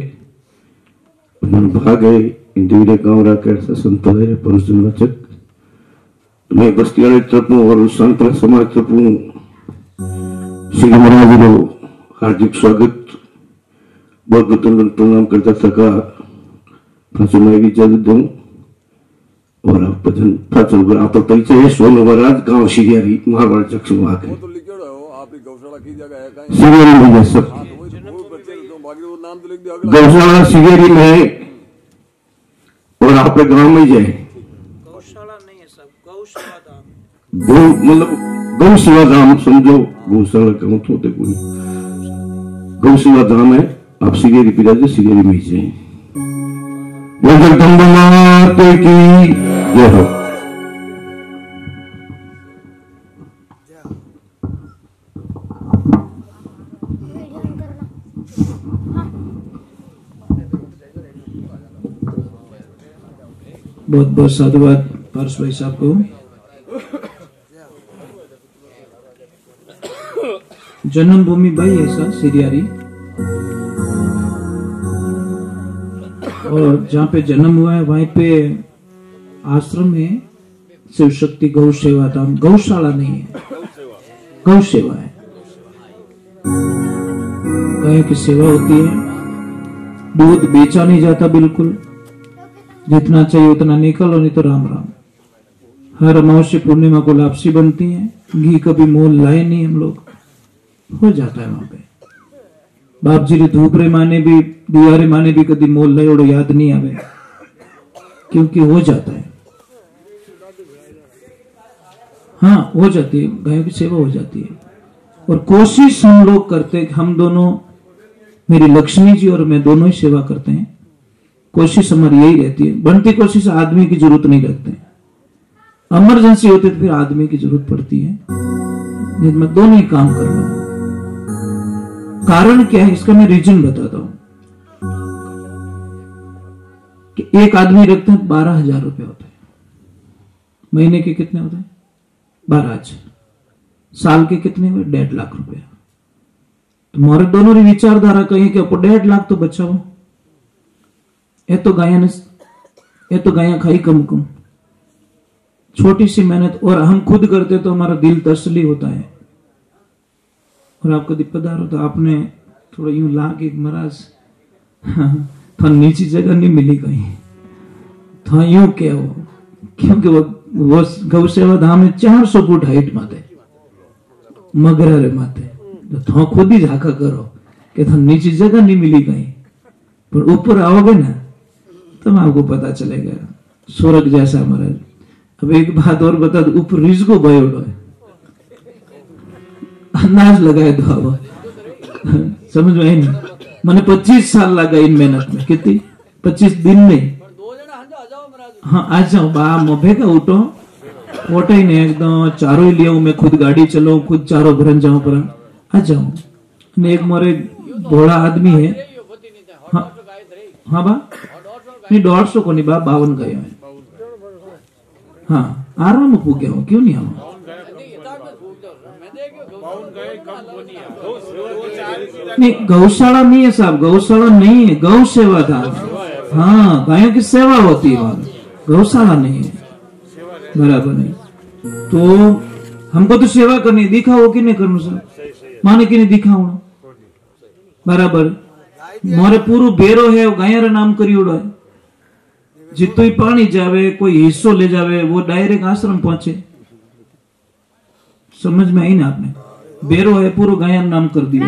मन भाग है, इंदिरा गांव राकर संत है, पुरुषजन वाचक। मैं बस्ती वाले तरफ और संत समाज तरफ श्री महाराज को हार्दिक स्वागत, बहुत बहुत प्रणाम करता थका प्राचीन की इजाजत दूं। और आप भजन प्राचीन पर आप परिचय है सोनू महाराज गांव सिरियारी मारवाड़ जक्ष वहां के सिरियारी में सब गौशाला सिरियारी में, और आप गांव में जाए गौशाला नहीं है सब, गौशाला धाम, गौ मतलब गौ सेवा धाम समझो, गौशाला कहूँ तो देखो गौ सेवा धाम है। आप सिरियारी पिराजे सिरियारी में जाए। जगदम्बा माता की जय हो। बहुत बहुत साधुवाद पार्श भाई साहब को। जन्मभूमि भाई ऐसा सिरियारी, और जहाँ पे जन्म हुआ है वहीं पे आश्रम है शिव शक्ति गौ सेवा धाम। गौशाला नहीं है, गौ सेवा है। गाय की सेवा होती है, दूध बेचा नहीं जाता बिल्कुल, जितना चाहिए उतना निकलो, नहीं तो राम राम। हर अमावस्या पूर्णिमा को लापसी बनती है, घी कभी मोल लाए नहीं हम लोग, हो जाता है वहां पे। बाप जी रे धूप रे माने भी दिया रे माने भी कभी मोल लाए और याद नहीं आवे, क्योंकि हो जाता है। हाँ हो जाती है, गायों की सेवा हो जाती है। और कोशिश हम लोग करते हैं, हम दोनों, मेरी लक्ष्मी जी और मैं दोनों ही सेवा करते हैं। कोशिश हमारी यही रहती है, बनती कोशिश आदमी की जरूरत नहीं लगती, इमरजेंसी होती है तो फिर आदमी की जरूरत पड़ती है। मैं दोनों ही काम कर रहा हूं। कारण क्या है इसका मैं रीजन बताता हूं कि एक आदमी रखते हैं 12,000 रुपए होते हैं, महीने के कितने होते हैं? 12। साल के कितने हुए? 1.5 लाख रुपया। तुम्हारे दोनों की विचारधारा कही कि 1.5 लाख तो बचाओ, ये तो गाया खाई कम कम, छोटी सी मेहनत, और हम खुद करते तो हमारा दिल तसली होता है। और आपको दिक्कतदार होता, आपने थोड़ा यूं ला के महाराज तो नीची जगह नहीं मिली कहीं, तो यूं क्या हो, क्योंकि वो गौ सेवा धाम में 400 फुट हाइट माते मगरा रे माते, तो खुद ही झाका करो कि तो नीची जगह नहीं मिली कहीं, पर ऊपर आओगे ना तब आपको पता चलेगा स्वर्ग जैसा महाराज। अब एक बात और बता दो, ऊपर रिजको भयो है, अंदाज लगाए दो अब समझ में आई नहीं। मैंने 25 साल लगा इन मेहनत में, कितनी 25 दिन में। हाँ आ जाओ बा मोभे का उठो ओटे ही नहीं एकदम चारों ही लिया, मैं खुद गाड़ी चलो, खुद चारों भरन जाऊं पर आ जाऊं। एक मोरे घोड़ा आदमी है, हाँ हाँ बा नहीं 150 को नहीं बा 52 गए हैं। हाँ आराम पू गया हूँ, क्यों नहीं आऊँ? नहीं गौशाला नहीं है साहब, गौशाला नहीं है, गौ सेवा था। हाँ गायों की सेवा होती है, गौशाला नहीं है, बराबर नहीं। तो हमको तो सेवा करनी, दिखाओ कि नहीं करना सर, माने कि नहीं दिखाओ बराबर। मोरे पूरो बेरो है वो गाया रा नाम करियोड़ो है, जितो ही पानी जावे कोई हिस्सो ले जावे वो डायरेक्ट आश्रम पहुंचे। समझ में आई ना आपने? बेरो है पूरो गाया नाम कर दिया,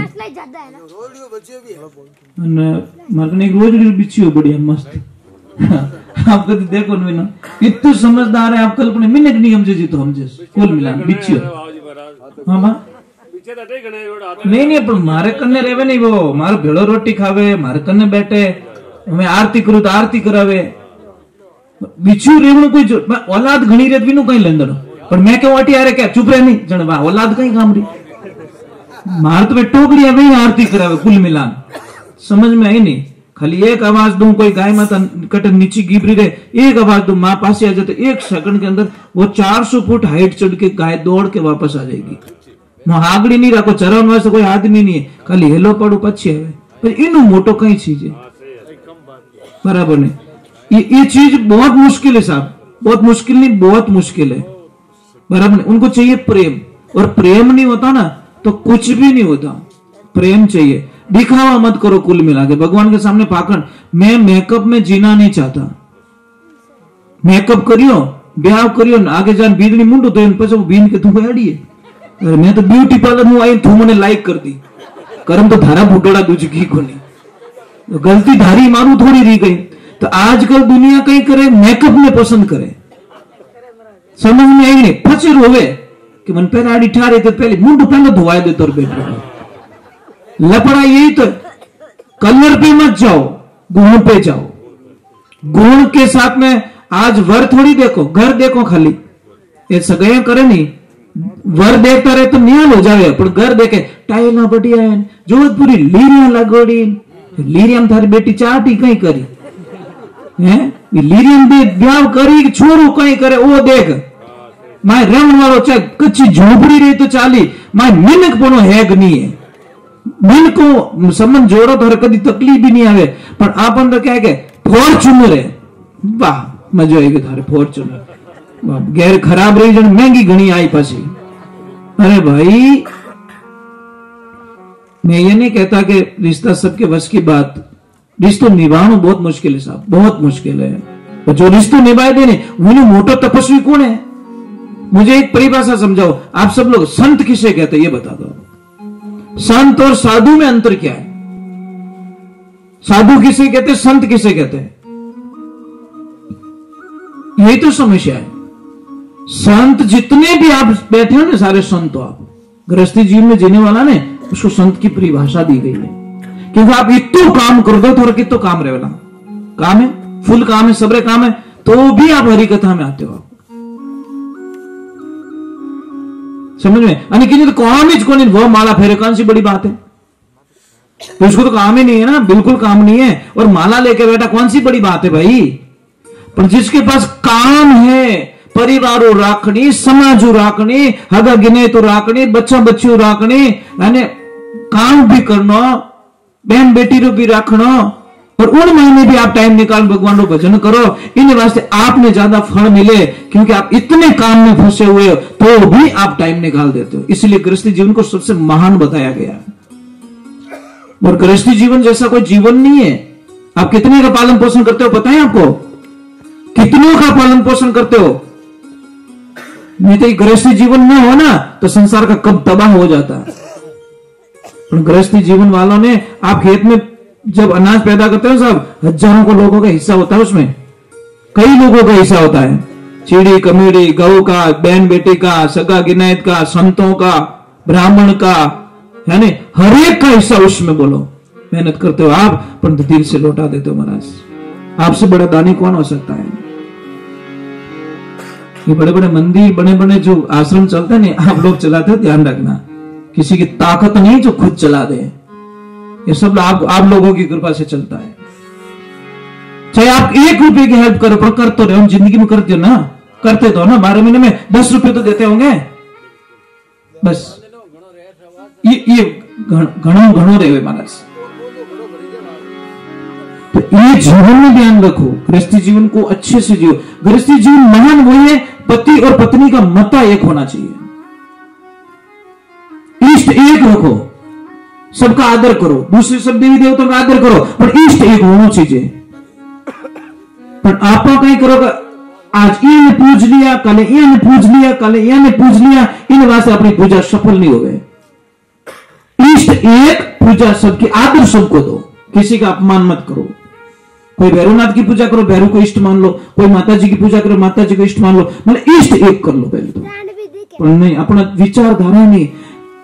मारने एक रोज बिछी हो बढ़िया मस्त आप कभी देखो ना इतने समझदार है आप, कल्पना मिनट नहीं हमसे जी तो हमसे कुल मिला बिछी हो। हाँ मां नहीं पर मारे कन्ने रेवे नहीं, वो मारे भेड़ो रोटी खावे, मारे कन्ने बैठे, मैं आरती करूं तो आरती करावे, बिछू रेवणो कोई जो औलाद घणी रेत भी नु कहीं लेंदड़ो, पर मैं क्यों वाटी आ रे क्या चुप रहे नहीं जण वाह औलाद कहीं काम रही, मार तो मैं टोकरी में आरती करावे कुल मिलान। समझ में आई नहीं? खाली एक आवाज दूं, कोई गाय माता कट नीचे गिबरी रहे, एक आवाज दूं माँ पास आ जाते, एक सेकंड के अंदर वो 400 फुट हाइट चढ़ के गाय दौड़ के वापस आ जाएगी। आगड़ी नहीं रखो, चरवन वास्ते कोई आदमी नहीं है, खाली हेलो पड़ो पछी आवे, पर इनु मोटो कई चीज है, बराबर नहीं। ये चीज बहुत मुश्किल है साहब, बहुत मुश्किल नहीं, बहुत मुश्किल है, बराबर नहीं। उनको चाहिए प्रेम, और प्रेम नहीं होता ना तो कुछ भी नहीं होता, प्रेम चाहिए। दिखावा मत करो कुल मिला के, भगवान के सामने पाखंड। मैं मेकअप में जीना नहीं चाहता, मेकअप करियो ब्याह करियो आगे जान बीदनी मुंडो तो पछी बीन के तुमको एडी है। अरे मैं तो ब्यूटी पार्लर में आई, तू मैंने लाइक कर दी, कर्म तो धारा फुटोड़ा दूज की को नहीं, तो गलती धारी मारू थोड़ी रही गई। तो आजकल दुनिया कहीं करे मेकअप में पसंद करे, समझ में आई नहीं, पचे रोवे कि मन पहले आड़ी ठा रहे थे, पहले मुंडो पहले धोवाए दे तोर बेटा। लपड़ा यही तो, कलर पे मत जाओ, गुण पे जाओ। गुण के साथ में आज वर थोड़ी देखो, घर देखो खाली, ये सगया करे नहीं, वर देखता रहे तो निहाल हो जावे, पर घर देखे टाइल बढ़िया है, जोधपुरी लीरिया लगोड़ी, लीरियम थारी बेटी चाटी कहीं करी है, लीरियम दे ब्याह करी छोरू कहीं करे, वो देख माय रमण वालों चाहे कच्ची झोपड़ी रही तो चाली, माय मिनक पनो हैग नहीं है, मिन को संबंध जोड़ो तो कभी तकलीफ भी नहीं आवे। पर आपन तो क्या है फॉर्च्यूनर है, वाह मजा आएगी थारे फॉर्च्यूनर, गैर खराब रही जन महंगी घनी आई पासी। अरे भाई मैं ये नहीं कहता कि रिश्ता सबके वश की बात, रिश्तों निभाना बहुत मुश्किल है साहब, बहुत मुश्किल है। और जो रिश्तों निभाए देने उन्हें मोटा तपस्वी कौन है? मुझे एक परिभाषा समझाओ, आप सब लोग संत किसे कहते हैं ये बता दो। संत और साधु में अंतर क्या है? साधु किसे कहते हैं, संत किसे कहते हैं? यही तो समस्या है। संत जितने भी आप बैठे हो ना सारे संत, आप गृहस्थी जीवन में जीने वाला ने उसको संत की परिभाषा दी गई है, क्योंकि आप इतो काम कर दो थोड़ा कितो काम रहे वाला काम है, फुल काम है, सबरे काम है, तो भी आप हरि कथा में आते हो। समझ में? अनि कि तो काम ही कौन, वो माला फेरे कौन सी बड़ी बात है? तो उसको तो काम ही नहीं है ना, बिल्कुल काम नहीं है, और माला लेके बैठा कौन सी बड़ी बात है भाई? पर जिसके पास काम है, परिवारो राखनी, समाजो राखनी, हगा गिने तो राखनी, बच्चा बच्चियों राखनी, यानी काम भी करना, बहन बेटी रो भी रखना, और उन महीने भी आप टाइम निकाल भगवान रो भजन करो। इन वास्ते आपने ज्यादा फल मिले, क्योंकि आप इतने काम में फंसे हुए हो तो भी आप टाइम निकाल देते हो। इसलिए गृहस्थी जीवन को सबसे महान बताया गया। और गृहस्थी जीवन जैसा कोई जीवन नहीं है। आप कितने का पालन पोषण करते हो पता है आपको? कितनों का पालन पोषण करते हो? नहीं तो गृहस्थी जीवन न हो ना तो संसार का कब तबाह हो जाता है। गृहस्थी जीवन वालों ने, आप खेत में जब अनाज पैदा करते हो सब हजारों को लोगों का हिस्सा होता है, उसमें कई लोगों का हिस्सा होता है, चीड़ी कमेड़ी, गऊ का, बहन बेटे का, सगा गिनायत का, संतों का, ब्राह्मण का, यानी हर एक का हिस्सा उसमें। बोलो मेहनत करते हो आप, परंतु दिल से लौटा देते हो महाराज। आपसे बड़ा दानी कौन हो सकता है? ये बड़े बड़े मंदिर, बड़े बड़े जो आश्रम चलते हैं, आप लोग चलाते हो, ध्यान रखना, किसी की ताकत नहीं जो खुद चला दे। ये सब आप लोगों की कृपा से चलता है। चाहे आप 1 रुपए की हेल्प करो, पर कर तो रहे हो, जिंदगी में करते हो ना, करते तो ना, 12 महीने में 10 रुपए तो देते होंगे बस। ये घणो रहे महाराज। तो ये जीवन में ध्यान रखो, गृहस्थी जीवन को अच्छे से जियो। गृहस्थी जीवन महान वही है, पति और पत्नी का मता एक होना चाहिए, इष्ट एक रखो, सबका आदर करो, दूसरे सब देवी देवताओं का आदर करो, पर इष्ट एक होना चाहिए। पर आप कहीं करोगे, आज ये ने पूज लिया, कल ये ने पूज लिया, कल ये ने पूज लिया, इन वास्ते अपनी पूजा सफल नहीं हो गए। इष्ट एक, पूजा सबकी, आदर सबको दो, किसी का अपमान मत करो। कोई भैरवनाथ की पूजा करो, भैरव को इष्ट मान लो, कोई माता जी की पूजा करो, माता जी को इष्ट मान लो, मतलब इष्ट एक कर लो पहले तो। पर नहीं, अपना विचारधारा नहीं,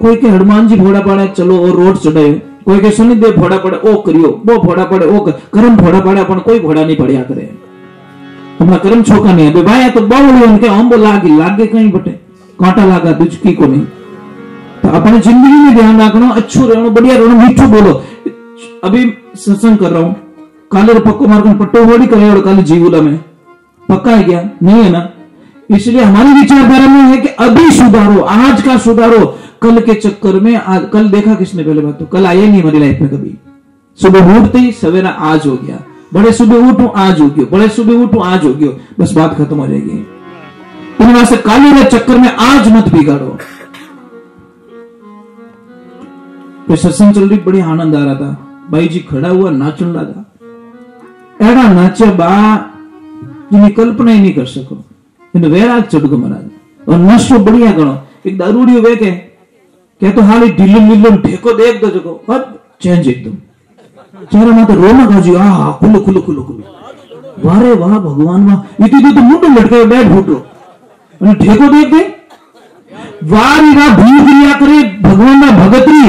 कोई के हनुमान जी भोड़ा पड़े चलो और रोड चढ़े, कोई के शनिदेव भोड़ा पड़े ओ करियो, वो भोड़ा पड़े ओ कर्म भोड़ा पड़े, अपन कोई भोड़ा नहीं पड़िया करे, हमारा कर्म छोका नहीं है भाई, तो बावली उनके हम लागे कहीं बटे कांटा लागा दुचकी को नहीं। तो अपने जिंदगी में ध्यान रखना, अच्छो रहना, बढ़िया रहना, मीठो बोलो। अभी सत्संग कर रहा हूं, काले पक्को मारकर पट्टो होड़ी करे और काले जीवुला में पक्का है क्या? नहीं है ना। इसलिए हमारी विचारधारा में है कि अभी सुधारो, आज का सुधारो, कल के चक्कर में कल देखा किसने पहले बात, तो कल आया नहीं हमारी लाइफ में कभी। सुबह उठते ही सवेरा आज हो गया, बड़े सुबह उठो आज हो गयो, बड़े सुबह उठो आज हो गयो, बस बात खत्म हो जाएगी। इन वास्ते काले के चक्कर में आज मत बिगाड़ो। तो सत्संग चल रही, बड़ी आनंद आ रहा था, भाई जी खड़ा हुआ नाचने लगा, एड़ा नाचा बा जिन्हें कल्पना ही नहीं कर सको, इन्हें वैराग चढ़ गो महाराज। और नशो बढ़िया गणो, एक दारूडियो वे के क्या तो हाल ढीलो नीलो ढेको देख दो जको अब चेंज एकदम चेहरा माता रोमा गाजी आ खुलो खुलो खुलो खुलो वारे वाह भगवान वाह इतनी तो मुंडो लटके बैठ फूटो અને ઠેકો દેખ દે વારી વા ભૂલ ક્રિયા करे भगवान ना भगतरी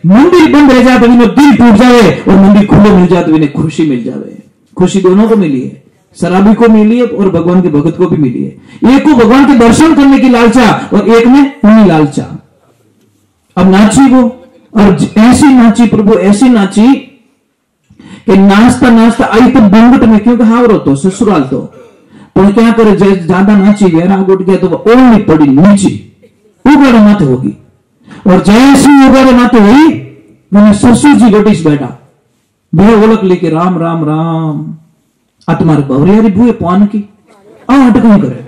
मंदिर बंद रह जाते विनो दिल टूट जाए और मंदिर खुले मिल जाते विने खुशी मिल जावे। खुशी दोनों को मिली है, शराबी को मिली है और भगवान के भगत को भी मिली है। एक को भगवान के दर्शन करने की लालचा और एक में उन्हीं लालचा। अब नाची वो और ऐसी नाची प्रभु, ऐसी नाची कि नाचता नाचता आई तो बंगट में, क्योंकि हावरो तो ससुराल तो क्या करे, ज्यादा नाची गहरा उठ गया तो ओढ़नी पड़ी नीचे उगाड़े माथे होगी। और जैसी उगाड़े माथे हुई मैंने ससुर जी गटीस बैठा बे ओलक लेके राम राम राम आ तुम्हारे बवरियारी भूए पान की अटक नहीं करे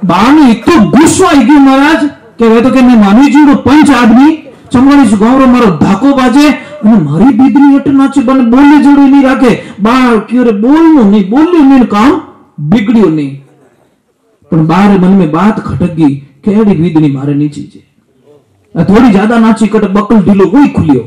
बाने इतो गुस्सा आई गयो महाराज के वे तो के मैं मानी जी पंच आदमी चमड़ी गांव रो मारो धाको बाजे અને મારી બીદરી હટ નાચી બને બોલે જોડી નહીં રાખે બાર ક્યો રે બોલનું નહીં બોલ્યું નહીં કામ बिगड़ियो नहीं, पर बाहर मन में बात खटक गई केड़ी बीदनी मारे नीचे जे थोड़ी ज्यादा नाची कट बकल ढीलो कोई खुलियो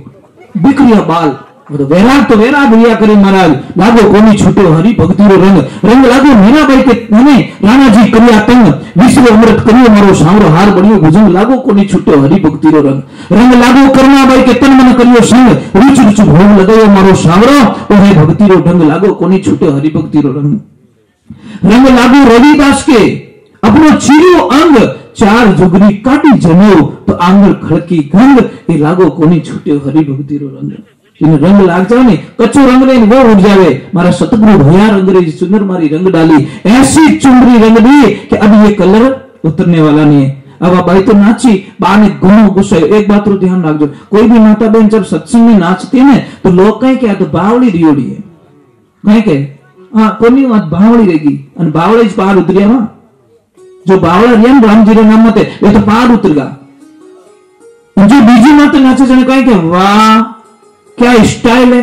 बिखरिया बाल तो वैराग रिया करे महाराज लागो कोनी छूटो हरि भक्ति रो रंग लागो मीराबाई के ने राणा जी करिया तंग विश्व अमृत करियो मारो सांवरो हार बनियो भुजंग लागो कोनी छूटो हरि भक्ति रो रंग लागो करनाबाई के तन मन करियो संग रुच रुच भोग लगायो मारो सांवरो ओ हे भक्ति रो ढंग लागो कोनी छूटो हरि भक्ति रो रंग लागू रविदास के अपनो चीरो अंग चार जुगनी काटी जमो तो आंगल खड़की गंग ये लागो कोनी छूटे हरि भक्ति रो रंग। इन रंग लाग जाओ ने कच्चो रंग ने वो उड़ जावे मारा सतगुरु भैया अंग्रेजी सुंदर मारी रंग डाली ऐसी चुनरी रंग दी कि अब ये कलर उतरने वाला नहीं है। अब आ बाई तो नाची बा ने घणो गुस्सा। एक बात रो ध्यान रखजो, कोई भी माता बहन जब सत्संग में नाचती है तो लोग कहे कि आ तो बावड़ी रियोड़ी है, कहे के हाँ कोनी बात बावड़ी रहेगी और बावड़ी ज पार उतरिया वहां जो बावड़ा रिया राम जी रे नाम मते ये तो पार उतरगा। जो बीजी माता नाचे जने कहे कि वाह क्या स्टाइल है,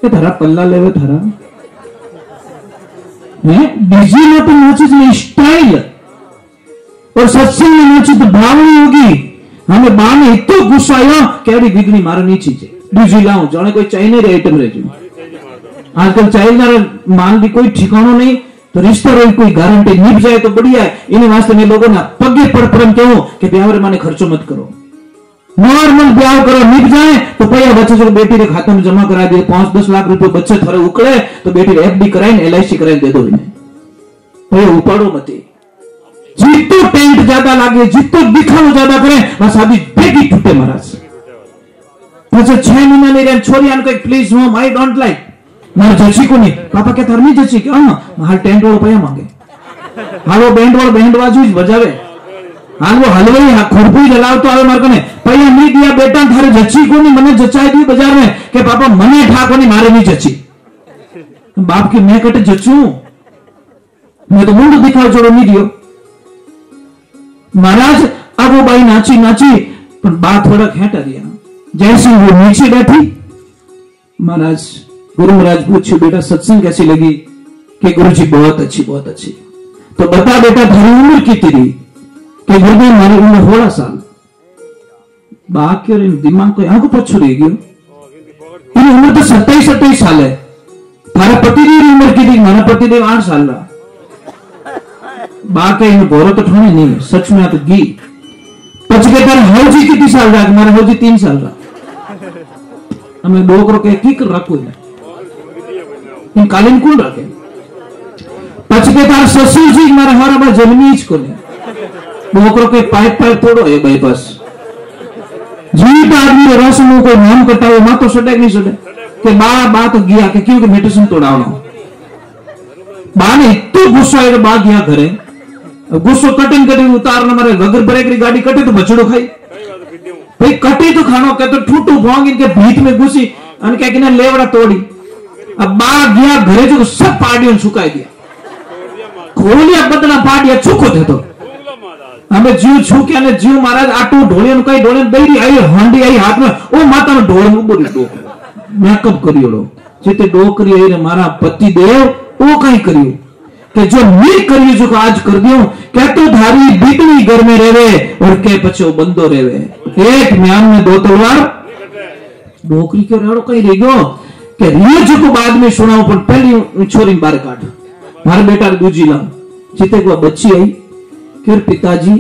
ये थारा पल्ला लेवे थारा है। बीजी माता नाचे जने स्टाइल और सत्संग में नाची तो बावड़ी होगी। हमें बा ने इतो गुस्सा आया केड़ी बिगड़ी मारो नीची छे बीजी लाऊं जाने कोई चाइने रे आइटम रे जो आजकल चाइना रे माल भी कोई ठिकानो नहीं तो रिश्ता रे कोई गारंटी निभ जाए तो बढ़िया है। इन्हें वास्ते में लोगों ना पगे पड़ पड़न कहूं कि ब्याह रे माने खर्चो मत करो, नॉर्मल ब्याह करो, निभ जाए तो पैसा बच्चे जो बेटी के खाते में जमा करा दिए 5-10 लाख रुपए बच्चे थोड़े उकड़े तो बेटी रे एफडी कराई LIC कराई दे दो इन्हें, पैसा उपाड़ो मत। जितो टेंट ज्यादा लागे जितो दिखाओ ज्यादा करे बस अभी बेगी टूटे महाराज। પછી 6 મહિના ની રેમ છોરી આન કઈ please home I don't like માર જચી કોની પાપા કે ધર્મી જચી કે હા માર ટેન્ટ વાળો પયા માંગે હાલો બેન્ડ વાળો બેન્ડ વાજુ જ બજાવે હાલો હલવાઈ ખોરપી જલાવતો આવે માર કને પયા ની દિયા બેટા થારે જચી કોની મને જચાઈ દી બજાર में કે પાપા મને ઠાકોની મારે ની જચી બાપ की मैं कटे जचू मैं तो मुंड दिखाव जोड़ो नहीं दियो महाराज। अब वो बाई नाची नाची पर बात थोड़ा खेटा दिया। जैसे वो नीचे बैठी महाराज गुरु महाराज पूछे बेटा सत्संग कैसी लगी कि गुरु जी बहुत अच्छी बहुत अच्छी। तो बता बेटा थारी उम्र कितनी कि गुरुदेव मारी उम्र 16 साल। बाकी और दिमाग को यहाँ को पछो रह गयो इन उम्र तो 27 साल है। थारा पतिदेव उम्र कितनी मारा पतिदेव 8 साल रहा बाकी इन बोरो तो ठोने नहीं सच में तो गी पच के तार हौजी कितनी साल रहा हमारा हौजी 3 साल रहा हमें डोकरो के की कर रखो इन कालीन कौन रखे पच के तार ससुर जी हमारा हमारा बा जन्मीज को ने डोकरो के पाइप तोड़ो है भाई बस जीवित आदमी रस में कोई नाम कटावे मां तो सटे नहीं सटे कि बा तो गया कि क्योंकि मेडिसिन तोड़ावनो बा ने इतो गुस्सा आयो बा गया घरे गुस्सो कटिंग उतारना मारे वगर ब्रेक री गाड़ी कटे तो बछड़ो खाई भाई कटे तो खानो के तो ठूठू भोंग इनके भीत में घुसी अन क्या किना लेवड़ा तोड़ी। अब बा गया घरे जो सब पाड़ियों सुकाई दिया खोलिया बदना पाड़िया छुको थे तो हमें जीव छूके ने जीव महाराज आटू ढोलियन कई ढोलियन बैरी आई हांडी आई हाथ में ओ माता में ढोल में बोली डो मेकअप करियोड़ो जिते डोकरी आई रे मारा पति देव ओ कई करियो कि जो नहीं करियो जो आज कर दियो क्या तो धारी बीतनी घर में रेवे और के पछो बंदो रेवे एक म्यान में 2 तलवार डोकरी के रेड़ो कहीं रह गयो कि रियो जो को बाद में सुनाओ पर पहली छोरी बाहर काट मारा बेटा दूजी लाओ जीते को बच्ची आई फिर पिताजी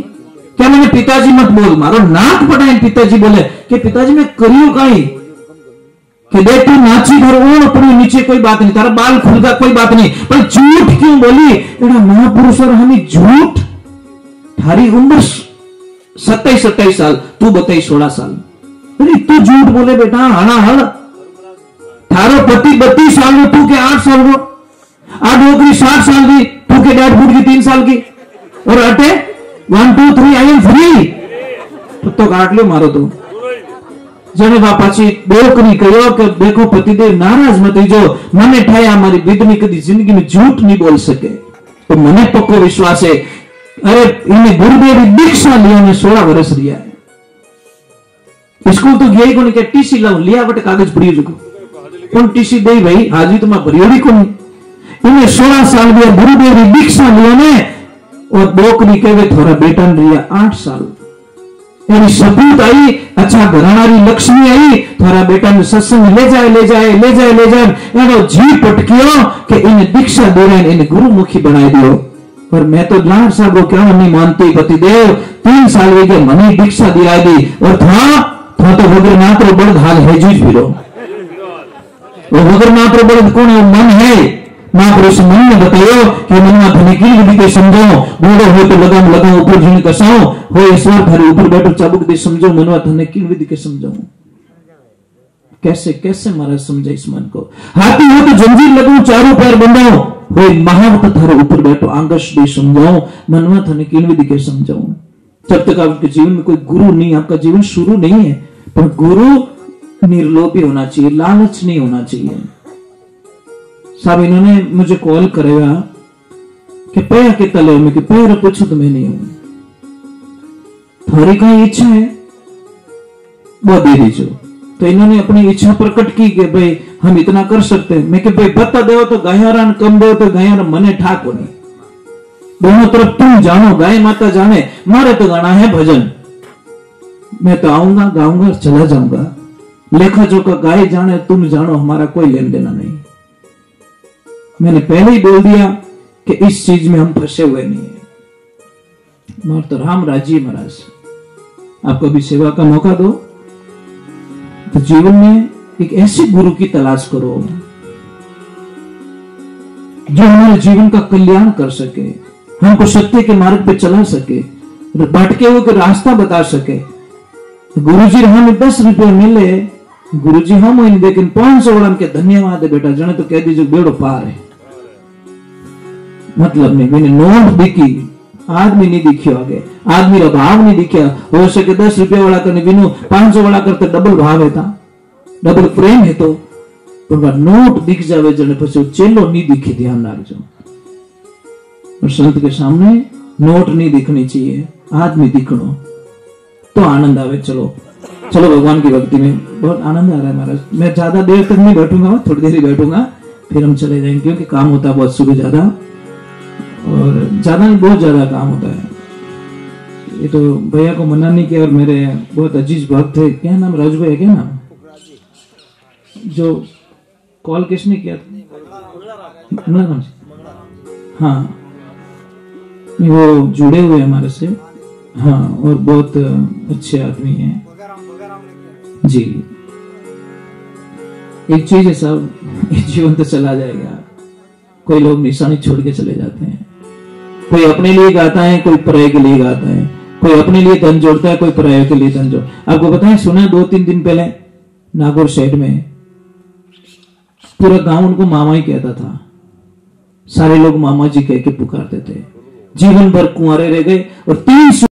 क्या मैंने पिताजी मत बोल मारो नाक पटाए पिताजी बोले कि पिताजी मैं करियो कहीं कि देख तू नाची भर ओण पड़ी नीचे कोई बात नहीं तारा बाल खुलगा कोई बात नहीं पर झूठ क्यों बोली एड़ा महापुरुष और हमें झूठ थारी उम्र 27 साल तू बताई 16 साल अरे तू झूठ बोले बेटा हना हल थारो पति 32 साल रो तू के 8 साल रो आ डोकरी 60 साल की तू के 1.5 फुट की 3 साल की और अटे 1 2 3 आई एम फ्री तो काट लो मारो तो जने बापाची डोकरी कहो कि देखो पतिदेव नाराज मत जो मने ठाया हमारी बिदनी कदी जिंदगी में झूठ नहीं बोल सके तो मने पक्को विश्वास है। अरे इन्हें गुरुदेव दीक्षा लिया ने 16 वर्ष रिया है स्कूल तो गई को के टीसी लाओ लिया बट कागज भरी जुको कौन टीसी दे भाई हाजी तो मैं भरियोड़ी को इन्हें 16 साल दिया गुरुदेव दीक्षा लिया ने और डोकरी कहे थोड़ा बेटा रिया 8 साल यानी सबूत आई अच्छा घरानारी लक्ष्मी आई थारा बेटा ने सत्संग ले जाए ले जाए ले जाए ले जाए यानो जी पटकियो कि इन्हें दीक्षा दे रहे इन्हें गुरुमुखी बनाए दियो पर मैं तो लाड साहब को क्या नहीं मानती पतिदेव 3 साल वे मनी दीक्षा दिला दी और था तो वगर मात्र बड़ हाल है जूझ फिरो वो वगर मात्र बड़ कौन है मन है महापुरुष मन ने बतायो कि मन में धनी की विधि के समझो बूढ़ो हो तो लगाम लगाओ ऊपर जिन कसाओ हो ईश्वर थारे ऊपर बैठो चाबुक दे समझो मनवा धनी की विधि के समझो कैसे कैसे महाराज समझे इस मन को। हाथी हो तो जंजीर लगू, चारों पैर बंधाओ, हो महावत थारे ऊपर बैठो, आंगश भी समझाओ, मनवा थाने कीन विधि के समझाओ। जब तक आपके जीवन में कोई गुरु नहीं, आपका जीवन शुरू नहीं है। पर गुरु निर्लोभी होना चाहिए, लालच नहीं होना चाहिए। साहब इन्होंने मुझे कॉल कराया कि पैर के तले में, कि पैर पूछो तो मैं नहीं हूं, थारी कहीं इच्छा है वो दे दीजिए। तो इन्होंने अपनी इच्छा प्रकट की कि भाई हम इतना कर सकते हैं। मैं कि भाई बता दो तो गायारा कम दो तो गायारा मने ठाक होनी, दोनों तरफ तुम जानो, गाय माता जाने, मारे तो गाना है भजन। मैं तो आऊंगा, गाऊंगा, चला जाऊंगा, लेखा जोखा गाय जाने, तुम जानो, हमारा कोई लेन देना नहीं। मैंने पहले ही बोल दिया कि इस चीज में हम फंसे हुए नहीं है। मगर तो राम राजी महाराज, आप कभी सेवा का मौका दो तो जीवन में एक ऐसे गुरु की तलाश करो जो हमारे जीवन का कल्याण कर सके, हमको सत्य के मार्ग पे चला सके, भटके हुए के रास्ता बता सके। गुरुजी हमें 10 रुपए मिले, गुरुजी हम नहीं, लेकिन 500 वाला के धन्यवाद है बेटा, जने तो कह दीजिए बेड़ो पार है। मतलब नहीं, मैंने नोट दिखी, आदमी नहीं दिखियो, आगे आदमी रा भाव नहीं दिखा। हो सके 10 रुपये वाला करने बिनु 500 वाला करते डबल भाव है, डबल प्रेम है। तो नोट दिख जावे जने पछे चेलो नहीं दिखी, ध्यान रखो। और संत के सामने नोट नहीं दिखनी चाहिए, आदमी दिखनो तो आनंद आवे। चलो चलो भगवान की भक्ति में बहुत आनंद आ रहा है महाराज। मैं ज्यादा देर तक नहीं बैठूंगा, थोड़ी देर ही बैठूंगा, फिर हम चले जाएंगे, क्योंकि काम होता है बहुत सुबह ज्यादा, और ज्यादा नहीं बहुत ज्यादा काम होता है। ये तो भैया को मना नहीं किया, और मेरे बहुत अजीज भक्त थे, क्या नाम, राजू भैया क्या नाम, जो कॉल किसने किया था, हाँ वो जुड़े हुए हमारे से, हाँ, और बहुत अच्छे आदमी हैं जी। एक चीज है साहब, जीवन तो चला जाएगा, कोई लोग निशानी छोड़ के चले जाते हैं। कोई अपने लिए गाता है, कोई पराये के लिए गाता है, कोई अपने लिए धन जोड़ता है, कोई पराये के लिए धन जोड़। आपको पता है, सुना 2-3 दिन पहले नागौर साइड में पूरा गांव उनको मामा ही कहता था, सारे लोग मामा जी कह के पुकारते थे। जीवन भर कुंवारे रह गए और 3